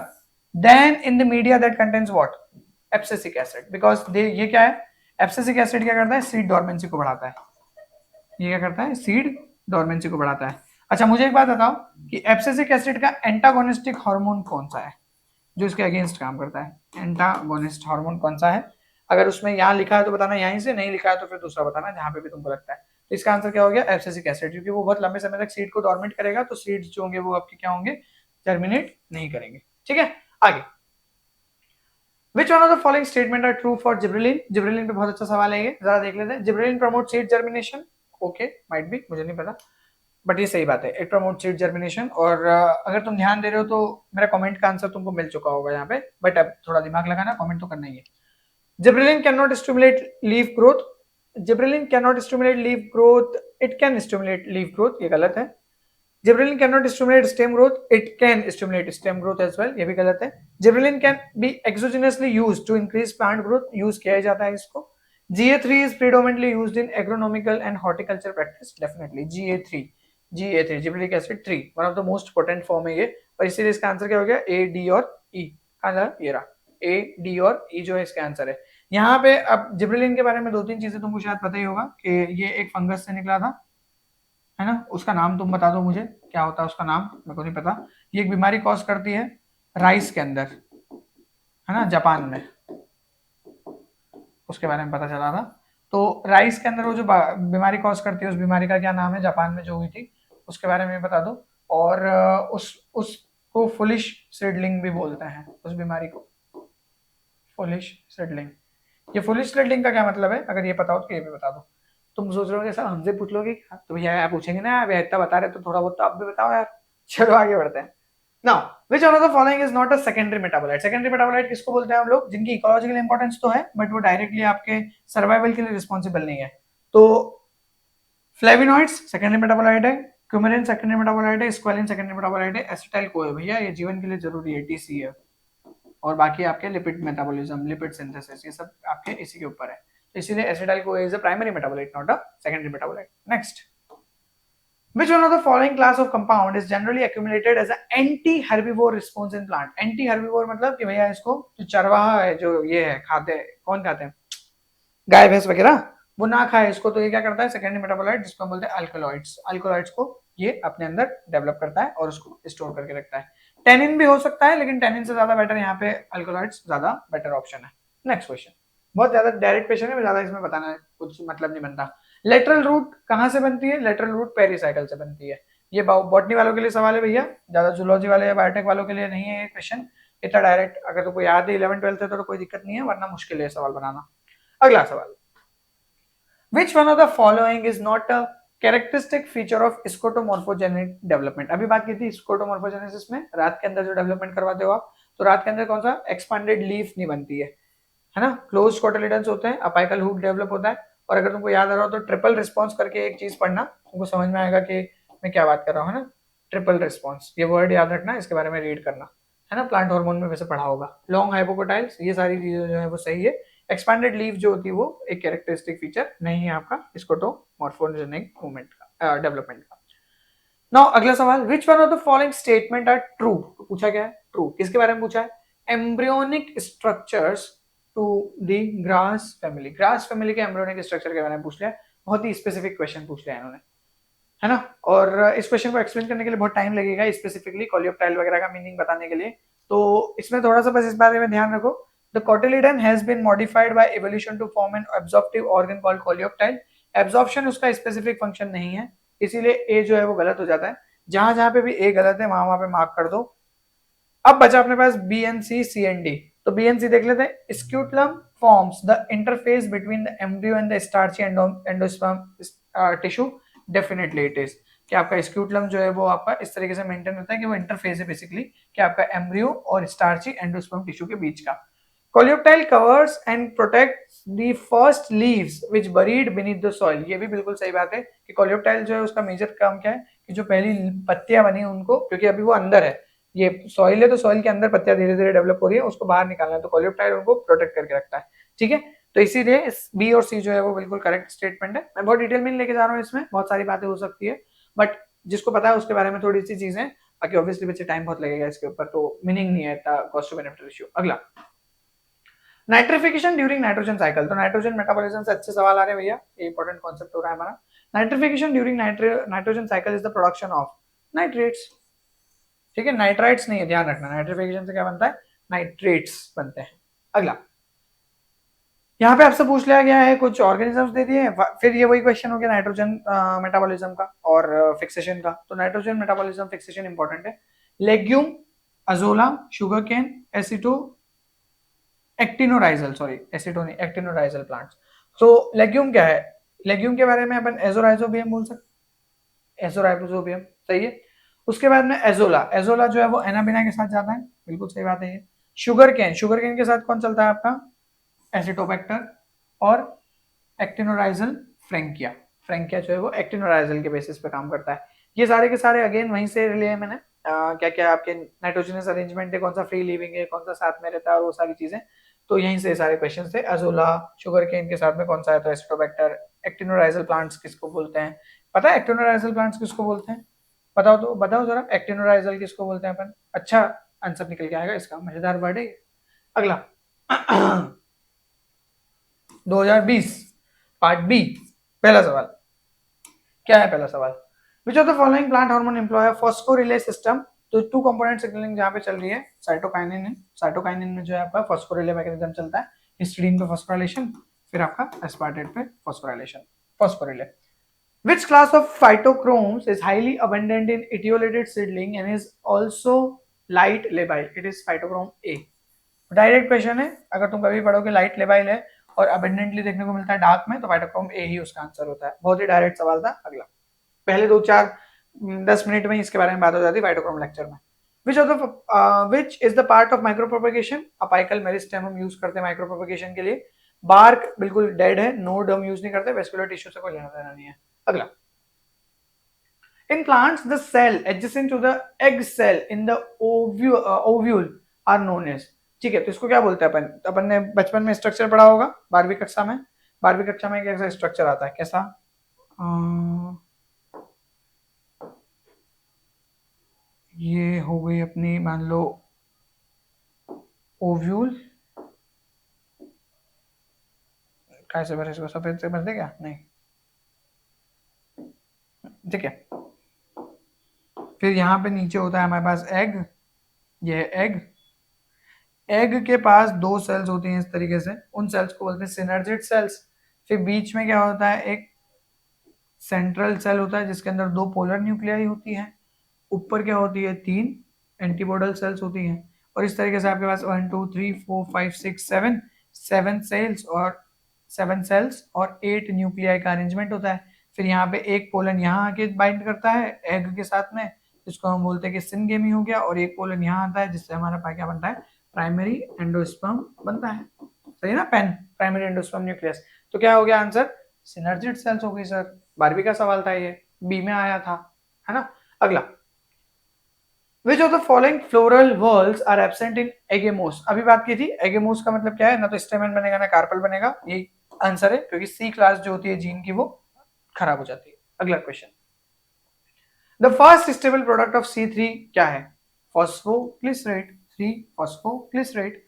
than in the media that contains what? Abscisic acid, because ये क्या है, एब्सिसिक एसिड क्या करता है, सीड डोरमेंसी को बढ़ाता है। ये क्या करता है, सीड डोरमेंसी को बढ़ाता है। अच्छा मुझे एक बात बताओ कि एब्सिसिक एसिड का एंटागोनिस्टिक हार्मोन कौन सा है जो इसके अगेंस्ट काम करता है? एंटागोनिस्ट हार्मोन कौन सा है? अगर उसमें यहाँ लिखा है तो बताना, यहीं से नहीं लिखा है तो फिर दूसरा बताना जहां पे भी तुमको लगता है। तो इसका आंसर क्या हो गया, एब्सिसिक एसिड, क्योंकि वो बहुत लंबे समय तक सीड को डोरमेंट करेगा, तो सीड्स जो होंगे वो आपके क्या होंगे, जर्मिनेट नहीं करेंगे। ठीक है आगे। Which one of the following statement are true for gibberellin? Gibberellin पे बहुत अच्छा सवाल है ये, जरा देख लेते हैं। Gibberellin promote seed germination, okay might be, मुझे नहीं पता, बट ये सही बात है, इट प्रमोट सीड जर्मिनेशन। और अगर तुम ध्यान दे रहे हो तो मेरा कमेंट का आंसर तुमको मिल चुका होगा यहाँ पे, बट अब थोड़ा दिमाग लगाना, कमेंट तो करना ही है। Gibberellin can not stimulate leaf growth, gibberellin can not stimulate leaf growth, it can stimulate leaf growth, ये गलत है। Gibberellin cannot stimulate stem growth, it can stimulate stem growth as well, ये भी गलत है। Gibberellin can be exogenously used to increase plant growth, use किया जाता है इसको। GA3 is predominantly used in agronomical and horticulture practice, definitely GA3, GA3 gibberellic acid 3 one of the most potent form है ये, और इसीलिए इसका आंसर क्या हो गया, A, D और E। कहाँ था ये रहा, A, D और E जो है इसका आंसर है। यहाँ पे अब जिब्रेलिन के बारे में 2-3 चीजें तुमको शायद पता ही होगा कि ये एक फंगस से निकला था, है ना, उसका नाम तुम बता दो मुझे, क्या होता है उसका नाम, मेरे को नहीं पता। ये एक बीमारी कॉज करती है राइस के अंदर, है ना, जापान में, उसके बारे में पता चला था। तो राइस के अंदर वो जो बीमारी कॉज करती है, उस बीमारी का क्या नाम है, जापान में जो हुई थी उसके बारे में बता दो। और उसको फुलिश सीडलिंग भी बोलते हैं, उस बीमारी को फुलिश सीडलिंग। ये फुलिश सीडलिंग का क्या मतलब है, अगर ये पता हो तो ये भी बता दो। तुम सोच रहे हो सर हमसे पूछ लोगे क्या, तो भैया आप पूछेंगे ना, आप इतना बता रहे तो थोड़ा बहुत तो आप भी बताओ यार। चलो आगे बढ़ते हैं। Now which one of the following is not a secondary metabolite? Secondary metabolite किसको बोलते हैं हम लोग, जिनकी इकोलॉजिकल इंपॉर्टेंस तो है बट वो डायरेक्टली आपके सर्वाइवल के लिए रिस्पॉन्सिबल नहीं है। तो फ्लेविनॉइड्स सेकेंडरी मेटाबोलाइट है, क्यूमेरिन सेकेंडरी मेटाबोलाइट है, स्क्वालिन सेकेंडरी मेटाबोलाइट है, एसिटाइल कोए भैया ये जीवन के लिए जरूरी है, टीसी है, और बाकी आपके लिपिड मेटाबॉलिज्म, लिपिड सिंथेसिस, ये सब आपके इसी के ऊपर है। तो इसीलिए acetyl CoA is a primary metabolite, not a secondary metabolite. Next, which one of the following class of compound is generally accumulated as an anti herbivore response in plant? anti herbivore मतलब कि भैया इसको जो चरवाहा है, जो ये है खाते हैं, कौन खाते हैं, गाय भैंस वगैरह, वो ना खाए इसको, तो ये क्या करता है, सेकेंडरी मेटाबोलाइट जिसको हम बोलते हैं अल्कलॉइड्स, अल्कलॉइड्स को ये अपने अंदर डेवलप करता है और उसको स्टोर करके रखता है। टेनिन भी हो सकता है, लेकिन टेनिन से ज्यादा बेटर यहाँ पे अल्कलॉइड्स ज्यादा बेटर ऑप्शन है। नेक्स्ट क्वेश्चन, बहुत ज्यादा डायरेक्ट क्वेश्चन है, ज्यादा इसमें बताना कुछ मतलब नहीं बनता। लेटरल रूट कहाँ से बनती है? लेटरल रूट पेरिसाइकल से बनती है। ये बॉटनी वालों के लिए सवाल है भैया, ज्यादा जूलॉजी वाले या बायोटेक वालों के लिए नहीं है ये क्वेश्चन इतना डायरेक्ट। अगर तुमको याद है 11th-12th है तो कोई दिक्कत नहीं है, वरना मुश्किल है सवाल बनाना। अगला सवाल, Which one of the following is not a characteristic feature of scotomorphogenic development? अभी बात की थी स्कोटोमॉर्फोजेनेसिस में, रात के अंदर जो डेवलपमेंट करवाते हो आप, तो रात के अंदर कौन सा, एक्सपांडेड लीफ नहीं बनती है ना, क्लोज कोटिलिडन्स होते हैं, अपाइकल हुक डेवलप होता है। और अगर तुमको याद आ रहा हो तो ट्रिपल रिस्पॉन्स करके एक चीज पढ़ना, तुमको समझ में आएगा कि मैं क्या बात कर रहा हूँ, है ना, ट्रिपल रिस्पॉन्स, ये वर्ड याद रखना, इसके बारे में रीड करना, है ना, प्लांट हार्मोन में वैसे पढ़ा होगा। लॉन्ग हाइपोकोटाइल्स, ये सारी चीजें जो है वो सही है। एक्सपैंडेड लीफ जो होती है वो एक कैरेक्टरिस्टिक फीचर नहीं है आपका स्कोटोमॉर्फोजेनिक मूवमेंट का, डेवलपमेंट का। नाउ अगला सवाल, which one of the following statement are true? तो पूछा क्या है, ट्रू किसके बारे में पूछा है, embryonic structures to the grass family, grass family के एम्ब्रियोनिक स्ट्रक्चर के बारे में पूछ लिया, बहुत ही स्पेसिफिक क्वेश्चन पूछ लिया इन्होंने, है ना। और इस क्वेश्चन को एक्सप्लेन करने के लिए बहुत टाइम लगेगा, स्पेसिफिकली कोलियोप्टाइल वगैरह का मीनिंग बताने के लिए। तो इसमें थोड़ा सा बस इस बारे में ध्यान रखो, the cotyledon has been modified by evolution to form an absorptive organ called coleoptile. Absorption उसका स्पेसिफिक फंक्शन नहीं है, इसीलिए ए जो है वो गलत हो जाता है। जहां जहां पे भी ए गलत है वहां वहां पे मार्क कर दो। अब बचा अपने पास B N C C N D. तो बी एन सी देख लेते हैं। Scutellum forms the interface between the embryo and the starchy endosperm tissue. Definitely it is कि आपका स्क्यूटलम जो है वो आपका इस तरीके से मेंटेन होता है कि वो इंटरफेस है बेसिकली कि आपका एम्ब्रियो और स्टार्ची एंडोस्पर्म टिश्यू के बीच का। Coleoptile covers and protects the first leaves which buried beneath the soil. ये भी बिल्कुल सही बात है कि कोलियोप्टाइल जो है उसका मेजर काम क्या है कि जो पहली पत्तियां बनी उनको, क्योंकि अभी वो अंदर है, ये सॉइल है तो सॉइल के अंदर पत्तियां धीरे धीरे डेवलप हो रही है, उसको बाहर निकालना है, तो कोलियोप्टाइल उनको प्रोटेक्ट करके रखता है। ठीक है, तो इसीलिए बी और सी जो है वो बिल्कुल करेक्ट स्टेटमेंट है। मैं बहुत डिटेल में लेके जा रहा हूँ, इसमें बहुत सारी बातें हो सकती है, बट जिसको पता है उसके बारे में थोड़ी सी चीजें, बाकी ऑब्वियसली बच्चे टाइम बहुत लगेगा इसके ऊपर, तो मीनिंग नहीं है इतना कॉस्ट टू बेनिफिट रेशियो। अगला, नाइट्रिफिकेशन ड्यूरिंग नाइट्रोजन साइकिल। तो नाइट्रोजन मेटाबॉलिज्म से अच्छे सवाल आ रहे हैं भैया, ये इंपॉर्टेंट कॉन्सेप्ट हो रहा है हमारा। Nitrification during nitrogen cycle is the production of nitrates. ठीक है, नाइट्राइट्स नहीं है, ध्यान रखना। नाइट्रिफिकेशन से क्या बनता है, नाइट्रेट्स बनते हैं। अगला, यहाँ पे आपसे पूछ लिया गया है कुछ ऑर्गेनिजम्स दे दिए, फिर ये वही क्वेश्चन हो गया नाइट्रोजन मेटाबॉलिज्म का और फिक्सेशन का। तो नाइट्रोजन मेटाबॉलिज्म फिक्सेशन इंपॉर्टेंट है। Legume, azolla, sugar cane, एसिटो एक्टिनोराइजल, sorry एसिटो नहीं, एक्टिनोराइजल प्लांट्स। तो लेग्यूम क्या है, लेग्यूम के बारे में अपन एजोराइजोबियम बोल सकते, एजोराइजोबियम सही है। उसके बाद में एजोला, एजोला जो है वो एनाबिना के साथ जाता है, बिल्कुल सही बात है ये। शुगर केन, शुगर केन के साथ कौन चलता है आपका, एसिटोबैक्टर और एक्टिनोराइजल फ्रेंकिया। फ्रेंकिया जो है वो एक्टिनोराइजल के बेसिस पे काम करता है। ये सारे के सारे अगेन वहीं से लिए मैंने, क्या क्या आपके नाइट्रोजनस अरेंजमेंट है, कौन सा फ्री लिविंग है, कौन सा साथ में रहता है और वो सारी चीजें, तो यहीं से सारे क्वेश्चन थे। अजोला, शुगर केन के साथ में कौन सा है, तो एसिटोबैक्टर। एक्टिनोराइजल प्लांट्स किसको बोलते हैं, पता है एक्टिनोराइजल प्लांट्स किसको बोलते हैं, बताओ तो बताओ जरा, एक्टिनोराइजल किसको बोलते हैं अपन। अच्छा आंसर निकल के आएगा इसका, मजेदार वर्ड है। अगला 2020 पार्ट बी, पहला सवाल क्या है, पहला सवाल, which of the following plant hormone employ phosphorelay system. तो टू कंपोनेंट सिग्नलिंग जहां पे चल रही है, साइटोकाइनिन है, साइटोकाइनिन में जो है आपका फॉस्फोरिले मैकेनिज्म चलता है, हिस्टिडीन पे फॉस्फोराइलेशन, फिर आपका एस्पार्टेट पे phosphorylation, फॉस्फोरिले। Which class of phytochromes is highly abundant in etiolated seedling and is also light labile? It is phytochrome A. Direct question है, अगर तुम कभी पढ़ोगे लाइट लेबाइल है और अबेंडेंटली देखने को मिलता है डार्क में, तो फाइटोक्रोम ए ही उसका आंसर होता है। बहुत ही डायरेक्ट सवाल था। अगला, पहले 2-4-10 मिनट में इसके बारे में बात हो जाती है फाइटोक्रोम लेक्चर में। Which is the part of micro propagation, apical meristem हम यूज करते हैं माइक्रो प्रोपेगेशन के लिए। बार्क बिल्कुल डेड है, नोड हम यूज नहीं करते, वेस्कुलर टिश्यू से कोई लेना देना नहीं है। अगला, in plants the cell adjacent to the egg cell in the ovule are known as। ठीक है, तो इसको क्या बोलते हैं अपन, अपन ने बचपन में स्ट्रक्चर पढ़ा होगा 12वीं कक्षा में। 12वीं कक्षा में कैसा स्ट्रक्चर आता है, कैसा, ये हो गई अपनी मान लो ओव्यूल, कैसे भरे इसको, सफेद से भर दे क्या, नहीं ठीक है। फिर यहाँ पे नीचे होता है हमारे पास एग, ये है एग। एग के पास दो सेल्स होती हैं इस तरीके से, उन सेल्स को बोलते हैं सिनर्जिड सेल्स। फिर बीच में क्या होता है, एक सेंट्रल सेल होता है जिसके अंदर दो पोलर न्यूक्लियाई होती हैं। ऊपर क्या होती है, 3 एंटीबोडल सेल्स होती हैं। और इस तरीके से आपके पास 1 2 3 4 5 6 7 सेल्स और 7 सेल्स और 8 न्यूक्लियाई का अरेंजमेंट होता है। फिर यहाँ पे एक पोलन यहाँ आके बाइंड करता है एग के साथ में, जिसको हम बोलते हैं कि सिनगेमी हो गया, और एक पोलन यहाँ आता है जिससे हमारा क्या बनता है, प्राइमरी एंडोस्पर्म बनता है। सही ना, पेन प्राइमरी एंडोस्पर्म न्यूक्लियस। तो क्या हो गया आंसर, सिनर्जिड सेल्स हो गई सर। 12वीं का सवाल था ये, बी में आया था, है ना। अगला, which of the following floral whorls are absent in agamous. अभी बात की थी, एगेमोस का मतलब क्या है, ना तो स्टेमन बनेगा ना कार्पल बनेगा, यही आंसर है, क्योंकि सी क्लास जो होती है जीन की वो खराब हो जाती है। अगला question, the first stable product of C3 क्या है, फॉस्फोग्लिसरेट, 3 फॉस्फोग्लिसरेट।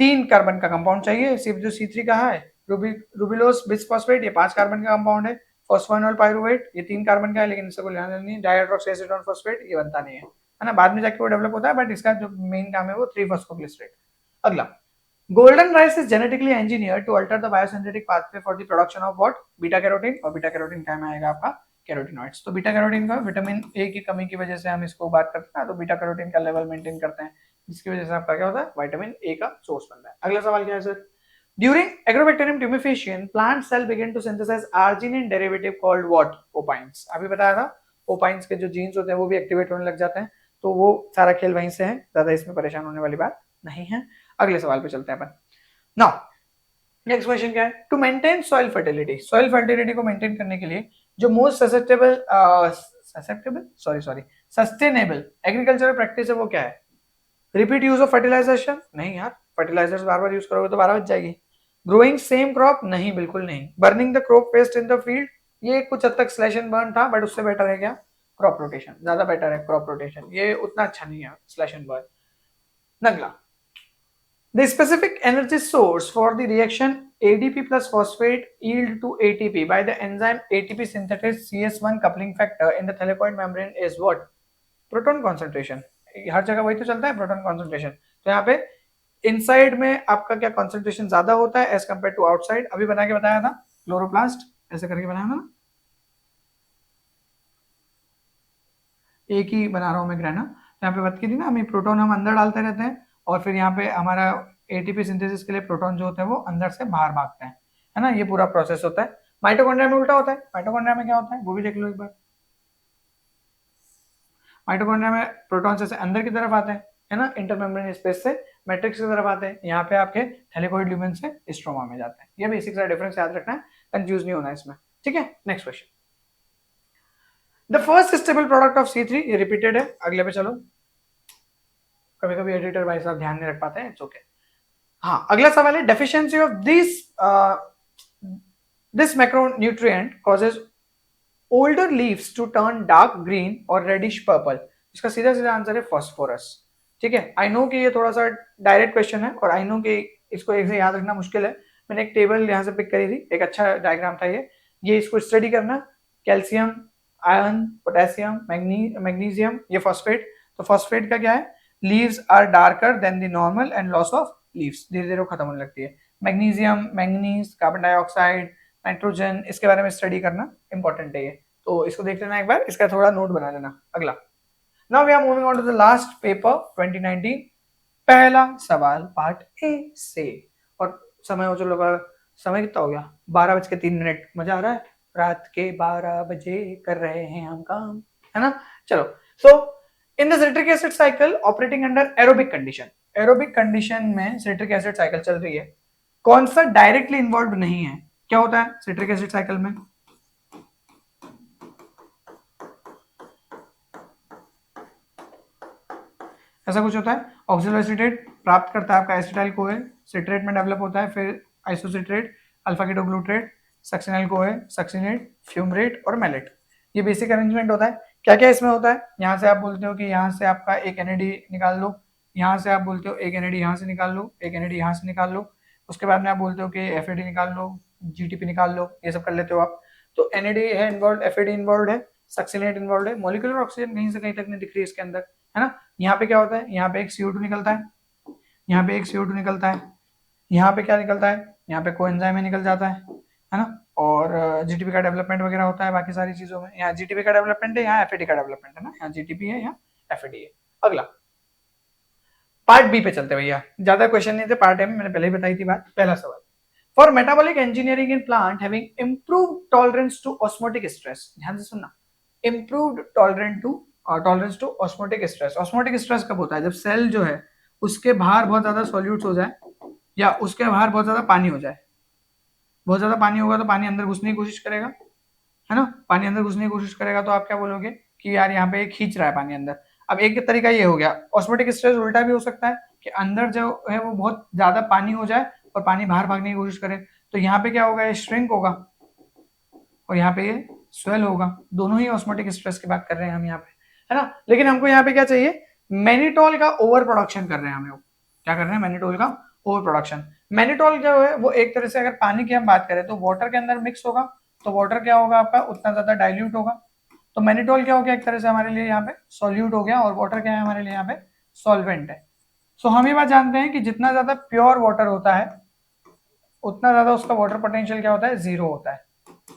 3 कार्बन का कंपाउंड चाहिए, सिर्फ जो C3 कहा है, रूबिलोस बिस्फॉस्फेट, ये 5 कार्बन का कंपाउंड है। फॉस्फोनॉल पायरुवेट, ये 3 कार्बन का है लेकिन इससे कोई लेना देना नहीं। डाइहाइड्रोक्सी एसीटोन फॉस्फेट ये बनता नहीं है ना, बाद में जाके वो डेवलप होता है, बट इसका जो मेन काम है वो 3-फॉस्फोग्लिसरेट। अगला, golden rice is genetically engineered to alter the biosynthetic pathway for the production of what? Beta carotene. और बीटा कैरोटीन क्या में आएगा आपका? कैरोटिनॉइड्स। तो बीटा कैरोटीन का विटामिन ए की कमी की वजह से हम इसको बात करते हैं, तो बीटा कैरोटीन का लेवल मेंटेन करते हैं, जिसकी वजह से आपका क्या होता है? विटामिन ए का सोर्स बनता है। अगला सवाल क्या है sir? During Agrobacterium tumefaciens, plant cell begin to synthesize arginine derivative called what? Opines। अभी बताया था ओपाइंस के जो जीन्स होते हैं वो भी एक्टिवेट होने लग जाते हैं, तो वो सारा खेल वहीं से है, ज्यादा इसमें परेशान होने वाली बात नहीं है। अगले सवाल पे चलते हैं अपन। नाउ नेक्स्ट क्वेश्चन क्या है? To maintain soil fertility, soil fertility को मेंटेन करने के लिए जो मोस्ट सस्टेनेबल एग्रीकल्चरल प्रैक्टिस है वो क्या है? Repeat use of fertilization? नहीं यार, फर्टिलाइजर्स बार बार यूज करोगे तो 12 बज जाएगी। Growing same crop? नहीं, बिल्कुल नहीं। Burning the crop waste in the field? ये कुछ हद तक स्लैश एंड बर्न था, बट उससे बेटर है क्या? Crop rotation. ज्यादा बेटर है क्रॉप रोटेशन, ये उतना अच्छा नहीं है स्लैश एंड बर्न। अगला, the specific energy source for the reaction ADP plus phosphate yield to ATP by the enzyme ATP synthesis CS1 coupling factor in the thylakoid membrane is what? Proton concentration. हर जगह वही तो चलता है, proton concentration. तो यहाँ पे inside में आपका क्या कॉन्सेंट्रेशन ज्यादा होता है एज कम्पेयर टू आउटसाइड? अभी बना के बताया था, क्लोरोप्लास्ट ऐसे करके बनाया था ना, एक ही बना रहा हूं मैं ग्रेना। तो यहाँ पे बात की थी ना, हमें प्रोटॉन हम अंदर डालते रहते हैं और फिर यहाँ पे हमारा एटीपी सिंथेसिस के लिए प्रोटॉन जो होते हैं वो अंदर से बाहर भागते हैं, है ना, ये पूरा प्रोसेस होता है। माइटोकॉन्ड्रिया में उल्टा होता है। माइटोकॉन्ड्रिया में क्या होता है वो भी देख लो एक बार। माइटोकॉन्ड्रिया में प्रोटॉन से अंदर की तरफ आते हैं, है ना, इंटरमेम्ब्रेन स्पेस से मैट्रिक्स की तरफ आते हैं, यहाँ पे आपके थैलेकॉइड ल्यूमेन से स्ट्रोमा में जाते हैं। ये बेसिक सा डिफरेंस याद रखना है, कंफ्यूज नहीं होना इसमें, ठीक है। Next question, the first stable product of C3, ये रिपीटेड है। अगले पे चलो, कभी कभी एडिटर भाई साहब ध्यान नहीं रख पाते हैं, इट्स ओके। हाँ, अगला सवाल है, deficiency of this macronutrient causes older leaves to turn dark green और रेडिश पर्पल। इसका सीधा सीधा आंसर है फॉस्फोरस, ठीक है। आई नो कि ये थोड़ा सा डायरेक्ट क्वेश्चन है और आई नो कि इसको एक से याद रखना मुश्किल है। मैंने एक टेबल यहाँ से पिक करी थी, एक अच्छा डायग्राम था ये इसको स्टडी करना। कैल्शियम, आयरन, पोटेशियम, मैग्नीशियम, ये फॉस्फेट। तो फॉस्फेट का क्या है? Leaves are darker than the normal and loss of leaves, धीरे धीरे खत्म होने लगती है। Magnesium, manganese, carbon dioxide, nitrogen, इसके बारे में स्टडी करना इंपॉर्टेंट है ये, तो इसको देख लेना एक बार, इसका थोड़ा नोट बना लेना। अगला, now we are moving on to the last paper 2019, पहला सवाल पार्ट ए से। और समय हो चलो, समय कितना हो गया? 12:03। मजा आ रहा है? रात के 12 बजे कर रहे हैं हम काम, है ना। चलो, so in the citric acid cycle operating under aerobic condition, aerobic condition में सिट्रिक एसिड साइकिल चल रही है, कौन सा डायरेक्टली इन्वॉल्व नहीं है? क्या होता है सिट्रिक एसिड साइकिल में? ऐसा कुछ होता है, ऑक्सिलो एसीटेट प्राप्त करता है आपका एसिटाइल कोए, सिट्रेट में डेवलप होता है, फिर आइसोसिट्रेट, अल्फा कीटोग्लूट्रेट, सक्सिनाइल कोए, सक्सिनेट, फ्यूमरेट और मेलेट। ये बेसिक अरेंजमेंट होता है। क्या क्या इसमें होता है? यहाँ से आप बोलते हो कि यहाँ से आपका एक एनएडी निकाल लो, यहाँ से आप बोलते हो एक एनएडी यहाँ से निकाल लो, एक एनएडी यहाँ से निकाल लो, उसके बाद में आप बोलते हो कि एफएडी निकाल लो, जीटीपी निकाल लो, ये सब कर लेते हो आप। तो एनएडी है इन्वॉल्व, एफएडी इन्वॉल्व है, सक्सिनेट इन्वॉल्व है, मॉलिक्यूलर ऑक्सीजन कहीं से कहीं तक नहीं दिख रही है इसके अंदर, है ना। यहाँ पे क्या होता है? यहाँ पे एक CO2 निकलता है, यहाँ पे एक CO2 निकलता है, यहाँ पे क्या निकलता है? यहाँ पे कोएंजाइम निकल जाता है ना। और जीटीपी का डेवलपमेंट वगैरह होता है बाकी सारी चीजों में। यहाँ जीटीपी का डेवलपमेंट है, यहाँ एफएडी का डेवलपमेंट है ना, यहाँ जीटीपी है, यहाँ एफएडी है। अगला पार्ट बी पे चलते भैया, ज्यादा क्वेश्चन नहीं थे पार्ट ए में, मैंने पहले ही बताई थी बात। पहला सवाल, for metabolic engineering in plant having improved tolerance to osmotic stress, ध्यान से सुनना, improved tolerance to osmotic stress. Osmotic stress कब होता है? जब सेल जो है उसके बाहर बहुत ज्यादा सॉल्यूट्स हो जाए या उसके बाहर बहुत ज्यादा पानी हो जाए। बहुत ज्यादा पानी होगा तो पानी अंदर घुसने की कोशिश करेगा, है ना। पानी अंदर घुसने की कोशिश करेगा तो आप क्या बोलोगे कि यार यहाँ पे खींच रहा है पानी अंदर। अब एक तरीका ये हो गया, ऑस्मोटिक स्ट्रेस उल्टा भी हो सकता है कि अंदर जो है वो बहुत ज्यादा पानी हो जाए और पानी बाहर भागने की कोशिश करे, तो यहाँ पे क्या होगा? ये श्रिंक होगा और यहाँ पे ये स्वेल होगा। दोनों ही ऑस्मोटिक स्ट्रेस की बात कर रहे हैं हम यहाँ पे, है ना। लेकिन हमको यहाँ पे क्या चाहिए? मैनिटोल का ओवर प्रोडक्शन कर रहे हैं हमें। क्या कर रहे हैं? मैनिटोल का ओवर प्रोडक्शन। मैनिटोल जो है वो एक तरह से, अगर पानी की हम बात करें तो वाटर के अंदर मिक्स होगा तो वाटर क्या होगा आपका, उतना ज्यादा डाइल्यूट होगा। तो मैनिटोल क्या हो गया, एक तरह से हमारे लिए यहाँ पे सॉल्यूट हो गया, और वाटर क्या है हमारे लिए यहाँ पे सॉल्वेंट है। सो हम ये बात जानते हैं कि जितना ज्यादा प्योर वाटर होता है उतना ज्यादा उसका वाटर पोटेंशियल क्या होता है, जीरो होता है,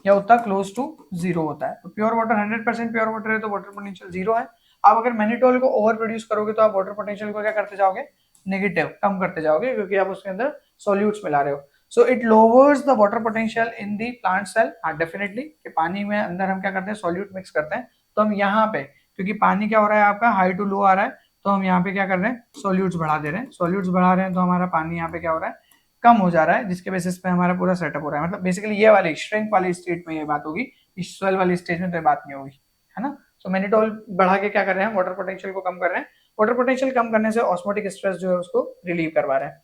या उतना क्लोज टू जीरो होता है। तो प्योर वाटर 100% प्योर वाटर है तो वाटर पोटेंशियल जीरो है। आप अगर मैनिटोल को ओवर प्रोड्यूस करोगे तो आप वाटर पोटेंशियल को क्या करते जाओगे, नेगेटिव, कम करते जाओगे, क्योंकि आप उसके अंदर सॉल्यूट्स मिला रहे हो। So it lowers the water potential in the plant cell. हाँ डेफिनेटली, कि पानी में अंदर हम क्या करते हैं, सॉल्यूट मिक्स करते हैं, तो हम यहाँ पे क्योंकि पानी क्या हो रहा है आपका हाई टू लो आ रहा है, तो हम यहाँ पे क्या कर रहे हैं, सॉल्यूट्स बढ़ा दे रहे हैं। सॉल्यूट्स बढ़ा रहे हैं तो हमारा पानी यहाँ पे क्या हो रहा है, कम हो जा रहा है, जिसके बेसिस पे हमारा पूरा सेटअप हो रहा है। मतलब बेसिकली ये वाली श्रिंक वाली स्टेट में ये बात होगी, इस स्वेल वाली स्टेज में तो ये बात नहीं होगी, है ना। सो मैनिटोल बढ़ा के क्या कर रहे हैं, वाटर पोटेंशियल को कम कर रहे हैं। वाटर पोटेंशियल कम करने से ऑस्मोटिक स्ट्रेस जो है उसको रिलीव करवा रहा है।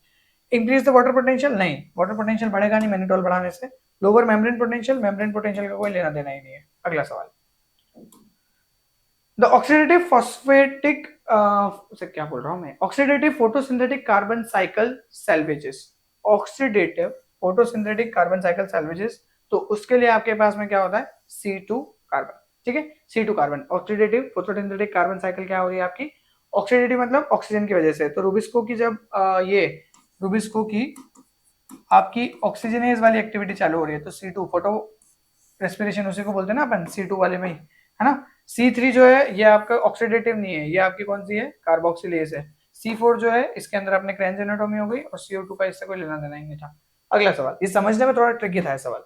इंक्रीज द वाटर पोटेंशियल, नहीं, वाटर पोटेंशियल बढ़ेगा नहीं मैनिटोल बढ़ाने से। Lower membrane potential, membrane potential का कोई लेना देना ही नहीं है। अगला सवाल, द ऑक्सीडेटिव फॉस्फेटिक से क्या बोल रहा हूं मैं, oxidative photosynthetic carbon cycle salvages, oxidative photosynthetic carbon cycle salvages, तो उसके लिए आपके पास में क्या होता है, C2 कार्बन, ठीक है, C2 carbon. Oxidative photosynthetic carbon cycle क्या हो रही है आपकी, ऑक्सीडेटिव मतलब ऑक्सीजन की वजह से। तो रूबिस्को की जब ये रूबिस्को की आपकी ऑक्सीजनेज वाली एक्टिविटी चालू हो रही है तो C2 फोटो रेस्पिरेशन उसी को बोलते हैं ना अपन, C2 वाले में ही, है ना। C3 जो है ये आपका ऑक्सीडेटिव नहीं है, ये आपकी कौन सी है, कार्बोक्सिलेज है। C4 जो है इसके अंदर अपने क्रैंज एनाटोमी हो गई, और CO2 का इससे कोई लेना देना ही नहीं था। अगला सवाल, ये समझने में थोड़ा ट्रिकी था सवाल।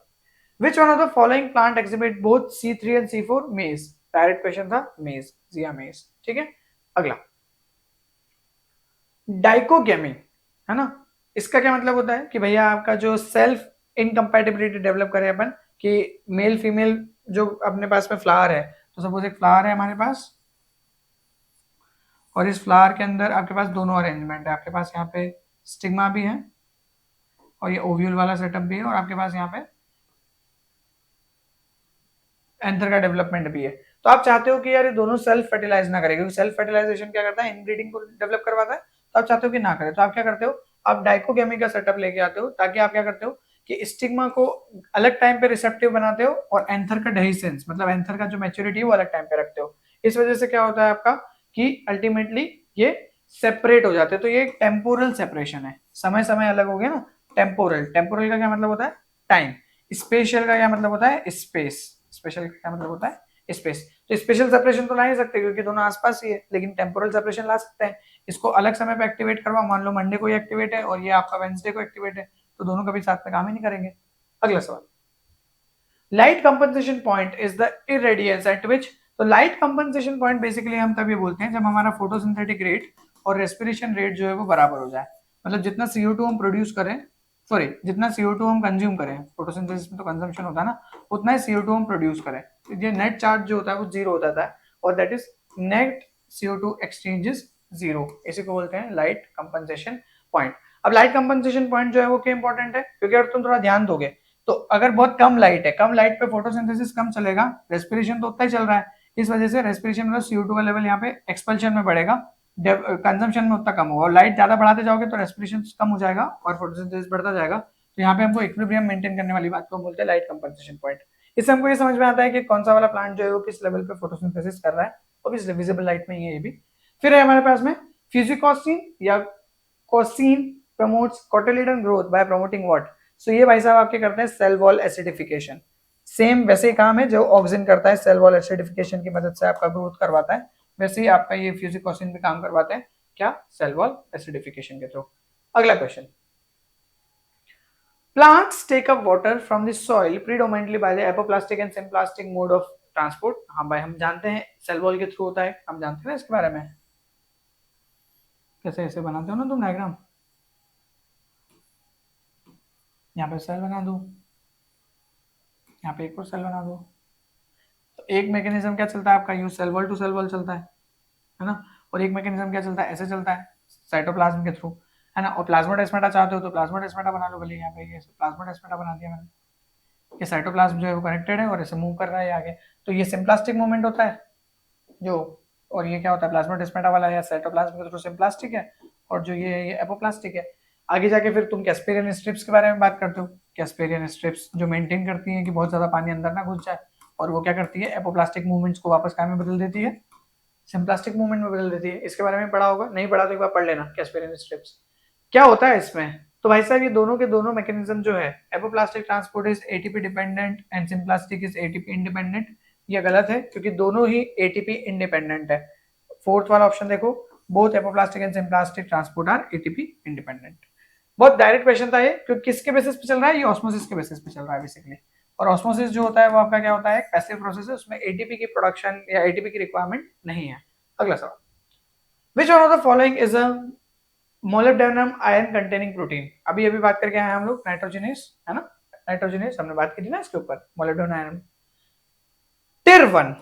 Which one of the following plant exhibit both C3 and C4 मेज, डायरेक्ट क्वेश्चन था, मेज, जिया मेज, ठीक है। अगला, डाइकोगेमी, है ना, इसका क्या मतलब होता है कि भैया आपका जो सेल्फ इनकम्पैटिबिलिटी डेवलप करे अपन, कि मेल फीमेल जो अपने पास में फ्लावर है, तो सपोज एक फ्लावर है हमारे पास, और इस फ्लावर के अंदर आपके पास दोनों अरेंजमेंट है, आपके पास यहाँ पे स्टिग्मा भी है और ये ओव्यूल वाला सेटअप भी है, और आपके पास यहाँ पे एंथर का डेवलपमेंट भी है। तो आप चाहते हो कि यार ये दोनों सेल्फ फर्टिलाइज ना करें, क्योंकि सेल्फ फर्टिलाइजेशन क्या करता है, इनब्रीडिंग को डेवलप करवाता है, तो आप चाहते हो कि ना करे, तो आप क्या करते हो, आप डाइकोगेमी का सेटअप लेके आते हो, ताकि आप क्या करते हो कि स्टिग्मा को अलग टाइम पे रिसेप्टिव बनाते हो, और एंथर का डेहिसेंस मतलब एंथर का जो मैच्योरिटी है वो अलग टाइम पे रखते हो। इस वजह से क्या होता है आपका कि अल्टीमेटली ये सेपरेट हो जाते हैं। तो ये एक टेम्पोरल सेपरेशन है, समय समय अलग हो गया ना। टेम्पोरल, टेम्पोरल का क्या मतलब होता है, टाइम। स्पेशल का क्या मतलब होता है, स्पेस। स्पेशल का क्या मतलब होता है, स्पेस। तो स्पेशल सेपरेशन तो ला नहीं सकते क्योंकि दोनों आसपास ही है, लेकिन टेम्पोरल सेपरेशन ला सकते हैं। इसको अलग समय पे एक्टिवेट करवाओ, मान लो मंडे को एक्टिवेट है और ये आपका वेंसडे को एक्टिवेट है, तो दोनों कभी साथ में काम ही नहीं करेंगे। अगला सवाल, light compensation point is the irradiance eight विच, तो लाइट कंपनसेशन पॉइंट बेसिकली हम तभी बोलते हैं जब हमारा फोटोसिंथेटिक रेट और रेस्पिरेशन रेट जो है वो बराबर हो जाए। मतलब जितना CO2 हम प्रोड्यूस करें, सॉरी जितना CO2 हम कंज्यूम करें, फोटोसिंथेसिस में तो कंजम्पशन होता है ना, उतना ही CO2 हम प्रोड्यूस करें, तो ये नेट चार्ज जो होता है वो जीरो हो जाता है, और that is net CO2 exchange is zero. इसी को बोलते हैं लाइट कंपनसेशन पॉइंट। अब लाइट कंपनसेशन पॉइंट जो है वो क्यों इंपॉर्टेंट है, क्योंकि अगर तुम थोड़ा ध्यान दोगे तो अगर बहुत कम लाइट है, कम लाइट पे फोटोसिंथेसिस कम चलेगा, रेस्पिरेशन तो उतना ही चल रहा है, इस वजह से रेस्पिरेशन में CO2 का लेवल यहाँ पे एक्सपल्शन में बढ़ेगा, कंजम्पशन में उतना कम होगा, और लाइट ज्यादा बढ़ाते जाओगे तो रेस्पिरेशन कम हो जाएगा और फोटोसिंथेसिस बढ़ता जाएगा। तो यहाँ पे हमको इक्विलिब्रियम मेंटेन करने वाली बात को बोलते हैं लाइट कंपनसेशन पॉइंट। इससे हमको ये समझ में आता है कि कौन सा वाला प्लांट जो है वो किस लेवल पे फोटोसिंथेसिस कर रहा है, ऑब्वियसली विजिबल लाइट में ही है ये भी। फिर है हमारे पास में फ्यूजिकोसिन या coccin promotes cotyledon growth by promoting what, so ये भाई साहब आपके करते हैं सेल वॉल एसिडिफिकेशन। सेम वैसे ही काम है जो ऑक्सिन करता है, सेल वॉल एसिडिफिकेशन की मदद से आपका ग्रोथ करवाता है, वैसे ही आपका ये फ्यूजिकोसिन भी काम करवाते हैं, क्या, सेल वॉल एसिडिफिकेशन के थ्रू। अगला question, plants take up water from the soil predominantly by the apoplastic and symplastic mode of transport। हाँ भाई, हम जानते हैं सेल वॉल के थ्रू होता है, हम जानते हैं ना इसके बारे में, कैसे ऐसे बनाते हो ना तुम डायग्राम, यहाँ पे सेल बना दो, यहाँ पे एक और सेल बना दो, तो एक मैकेनिज्म क्या चलता है आपका, use cell wall to cell wall चलता है ना, और एक मैकेनिज्म क्या चलता है, ऐसे चलता है, साइटोप्लाज्म के थ्रू, है ना। और प्लाज्मोडेस्माटा चाहते हो तो प्लाज्मोडेस्माटा बना लो, भले यहाँ पे ये प्लाज्मोडेस्माटा बना दिया मैंने, ये साइटोप्लाज्म जो है वो कनेक्टेड है और ऐसे मूव कर रहा है आगे, तो ये सिम्प्लास्टिक मूवमेंट होता है जो, और ये क्या होता है प्लाज्मोडेस्माटा वाला या साइटोप्लाज्म के थ्रू सिम्प्लास्टिक है, और जो ये एपोप्लास्टिक है। आगे जाके फिर तुम कैस्पेरियन स्ट्रिप्स के बारे में बात करते हो, कैस्पेरियन स्ट्रिप्स जो मेंटेन करती हैं कि बहुत ज्यादा पानी अंदर ना घुस जाए, और वो क्या करती है, एपोप्लास्टिक मूवमेंट्स को वापस क्या में बदल देती है, सिम्प्लास्टिक मूवमेंट में बदल देती है। इसके बारे में पढ़ा होगा, नहीं पढ़ा तो एक बार पढ़ लेना कैस्पेरियन स्ट्रिप्स क्या होता है इसमें। तो भाई साहब ये दोनों के दोनों मैकेनिज्म जो है, apoplastic transport is ATP dependent and symplastic is ATP independent, ये गलत है क्योंकि दोनों ही एटीपी इंडिपेंडेंट है। फोर्थ वाला ऑप्शन देखो, both apoplastic and symplastic transport are ATP independent. बहुत डायरेक्ट क्वेश्चन था ये, क्योंकि किसके बेसिस पे चल रहा है, ये ऑस्मोसिस के बेसिस पे चल रहा है बेसिकली। और ऑस्मोसिस जो होता है वो आपका क्या होता है, पैसिव प्रोसेस है, उसमें एटीपी की प्रोडक्शन या एटीपी की रिक्वायरमेंट नहीं है। अगला सवाल, which one of the following is a molybdenum iron containing protein. अभी अभी बात करके आए हम लोग नाइट्रोजनेस, है ना, नाइट्रोजनेस हमने बात की थी ना इसके ऊपर, मोलिब्डेनम आयरन। टिर 1,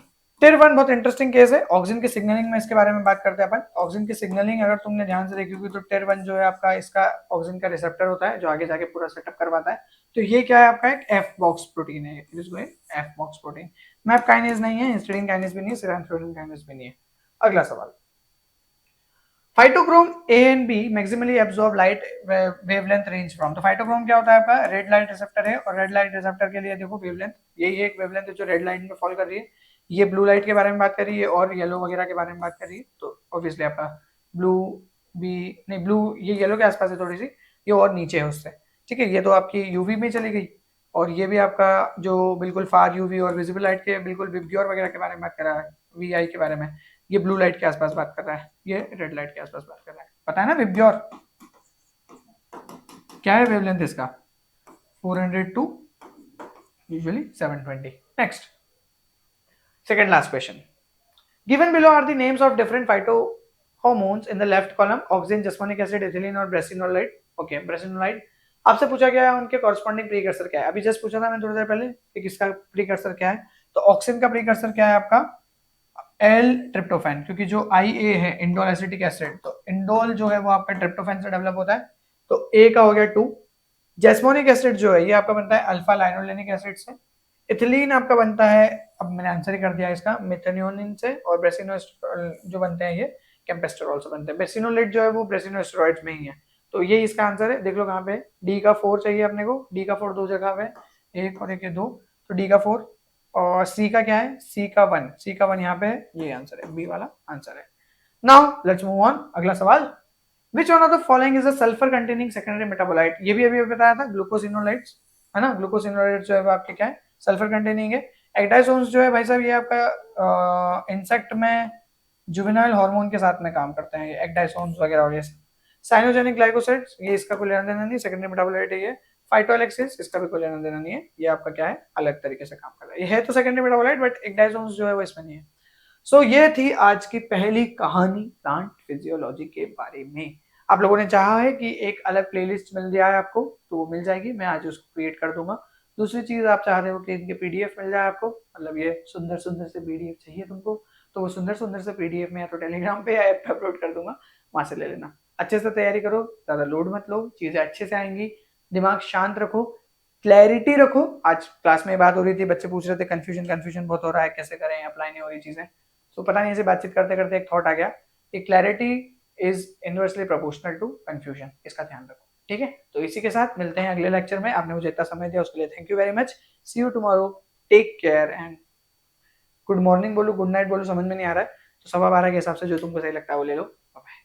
टिर 1 बहुत इंटरेस्टिंग केस है, ऑक्सीजन की सिग्नलिंग में इसके बारे में बात करते हैं अपन। ऑक्सीजन की सिग्नलिंग अगर तुमने ध्यान से देखी होगी तो टिर 1 जो है आपका इसका ऑक्सीजन का रिसेप्टर होता है जो आगे जाके पूरा सेटअप करवाता है। तो ये क्या है आपका, एक एफ बॉक्स प्रोटीन है, इसको F box protein. Map kinase नहीं है, हिस्टीडीन काइनेज भी नहीं है, सिराथ्रोनिन काइनेज भी नहीं है। अगला सवाल, phytochrome A and B maximally absorb light wavelength range from. तो फाइटोक्रोम क्या होता है आपका, रेड लाइट रिसेप्टर है, और रेड लाइट रिसेप्टर के लिए देखो वेवलेंथ, यही एक वेवलेंथ है जो रेड लाइट में फॉल कर रही है। ये ब्लू लाइट के बारे में बात कर रही है और येलो वगैरह के बारे में बात कर रही है। तो ऑब्वियसली आपका ब्लू बी नहीं, ब्लू ये येलो के आसपास है थोड़ी सी, ये और नीचे है उससे, ठीक है। ये तो आपकी यूवी में चली गई, और ये भी आपका जो बिल्कुल फार यूवी और विजिबल लाइट के बिल्कुल विबग्योर वगैरह के बारे में बात कर रहा है, वीआई के बारे में। ये ब्लू लाइट के आसपास बात कर रहा है, ये रेड लाइट के आसपास बात कर रहा है। पता है ना विबग्योर क्या है, वेवलेंथ इसका 400 to usually 720। Next, second last question, given below are the names of different phytohormones in the left column, oxygen, jasmonic acid, ethylene और ब्रेसिनोलाइड। ओके, ब्रेसिनोलाइड आपसे पूछा गया है उनके कॉरस्पॉन्डिंग प्रीकर्सर क्या है। अभी जस्ट पूछा था मैंने थोड़ी देर पहले कि किसका प्रीकर्सर क्या है। तो ऑक्सीजन का प्रीकर्सर क्या है आपका, एल ट्रिप्टोफैन, क्योंकि जो आई ए है इंडोल एसिटिक एसिड, तो इंडोल जो है वो आपका ट्रिप्टोफैन से डेवलप होता है, तो ए का हो गया 2। जेस्मोनिक एसिड जो है ये आपका बनता है अल्फा लाइनोलेनिक एसिड से। इथिलीन आपका बनता है, अब मैंने आंसर ही कर दिया इसका, मेथनियोनिन से। और ब्रेसिनो जो बनते हैं ये कैम्पेस्टरॉल से बनते हैं। ब्रेसिनोलेट जो है वो ब्रेसिनोस्टेरॉइड्स में ही है, तो ये इसका आंसर है। देख लो कहाँ पे, डी का 4 चाहिए अपने को, डी का 4 दो जगह पे, एक और एक, दो, तो डी का 4। और सी का क्या है, सी का 1, सी का 1 यहाँ पे है, ये आंसर है, बी वाला आंसर है। नाउ लेट्स मूव ऑन, अगला सवाल, which one of the following is a sulphur containing secondary metabolite. ये भी अभी बताया था, ग्लूकोसिनोलाइट्स, है ना, ग्लूकोसिनोलाइट्स जो है आपके क्या है, सल्फर कंटेनिंग है। एक्टाइसोन्स जो है भाई साहब ये आपका इंसेक्ट में जुवेनाइल हार्मोन के साथ में काम करते हैं, ये एक्टाइसोन्स वगैरह और ये साइनोजेनिक ग्लाइकोसाइड्स, ये इसका कोई लेना देना नहीं, सेकेंडरी मेटाबोलाइट है ये। फाइटोअलेक्सिस, इसका भी कोई लेना देना नहीं है, ये आपका क्या है, अलग तरीके से काम कर रहा है। ये है तो सेकेंडरी मेटाबोलाइट, बट एक्टाइसोन्स जो है वो इसमें नहीं है। सो ये थी आज की पहली कहानी प्लांट फिजियोलॉजी के बारे में। आप लोगों ने चाहा है कि एक अलग प्लेलिस्ट मिल जाए आपको, तो वो मिल जाएगी, मैं आज उसको क्रिएट कर दूंगा। दूसरी चीज आप चाह रहे हो कि इनके पीडीएफ मिल जाए आपको, मतलब ये सुंदर सुंदर से पीडीएफ चाहिए तुमको, तो वो सुंदर सुंदर से पीडीएफ में या तो टेलीग्राम पे या ऐप पे अपलोड कर दूंगा, वहां से ले लेना। अच्छे से तैयारी करो, ज्यादा लोड मत लो, चीजें अच्छे से आएंगी, दिमाग शांत रखो, क्लैरिटी रखो। आज क्लास में बात हो रही थी, बच्चे पूछ रहे थे कंफ्यूजन कंफ्यूजन बहुत हो रहा है, कैसे करें, अप्लाई नहीं हो रही चीजें। तो पता नहीं, ऐसे बातचीत करते करते एक थॉट आ गया कि clarity is inversely proportional to confusion, इसका ध्यान रखो, ठीक है। तो इसी के साथ मिलते हैं अगले लेक्चर में। आपने मुझे इतना समय दिया उसके लिए thank you very much. See you tomorrow, take care and good morning बोलो, गुड नाइट बोलो, समझ में नहीं आ रहा है तो 12:15 के हिसाब से जो तुमको सही लगता है वो ले लो। बाय।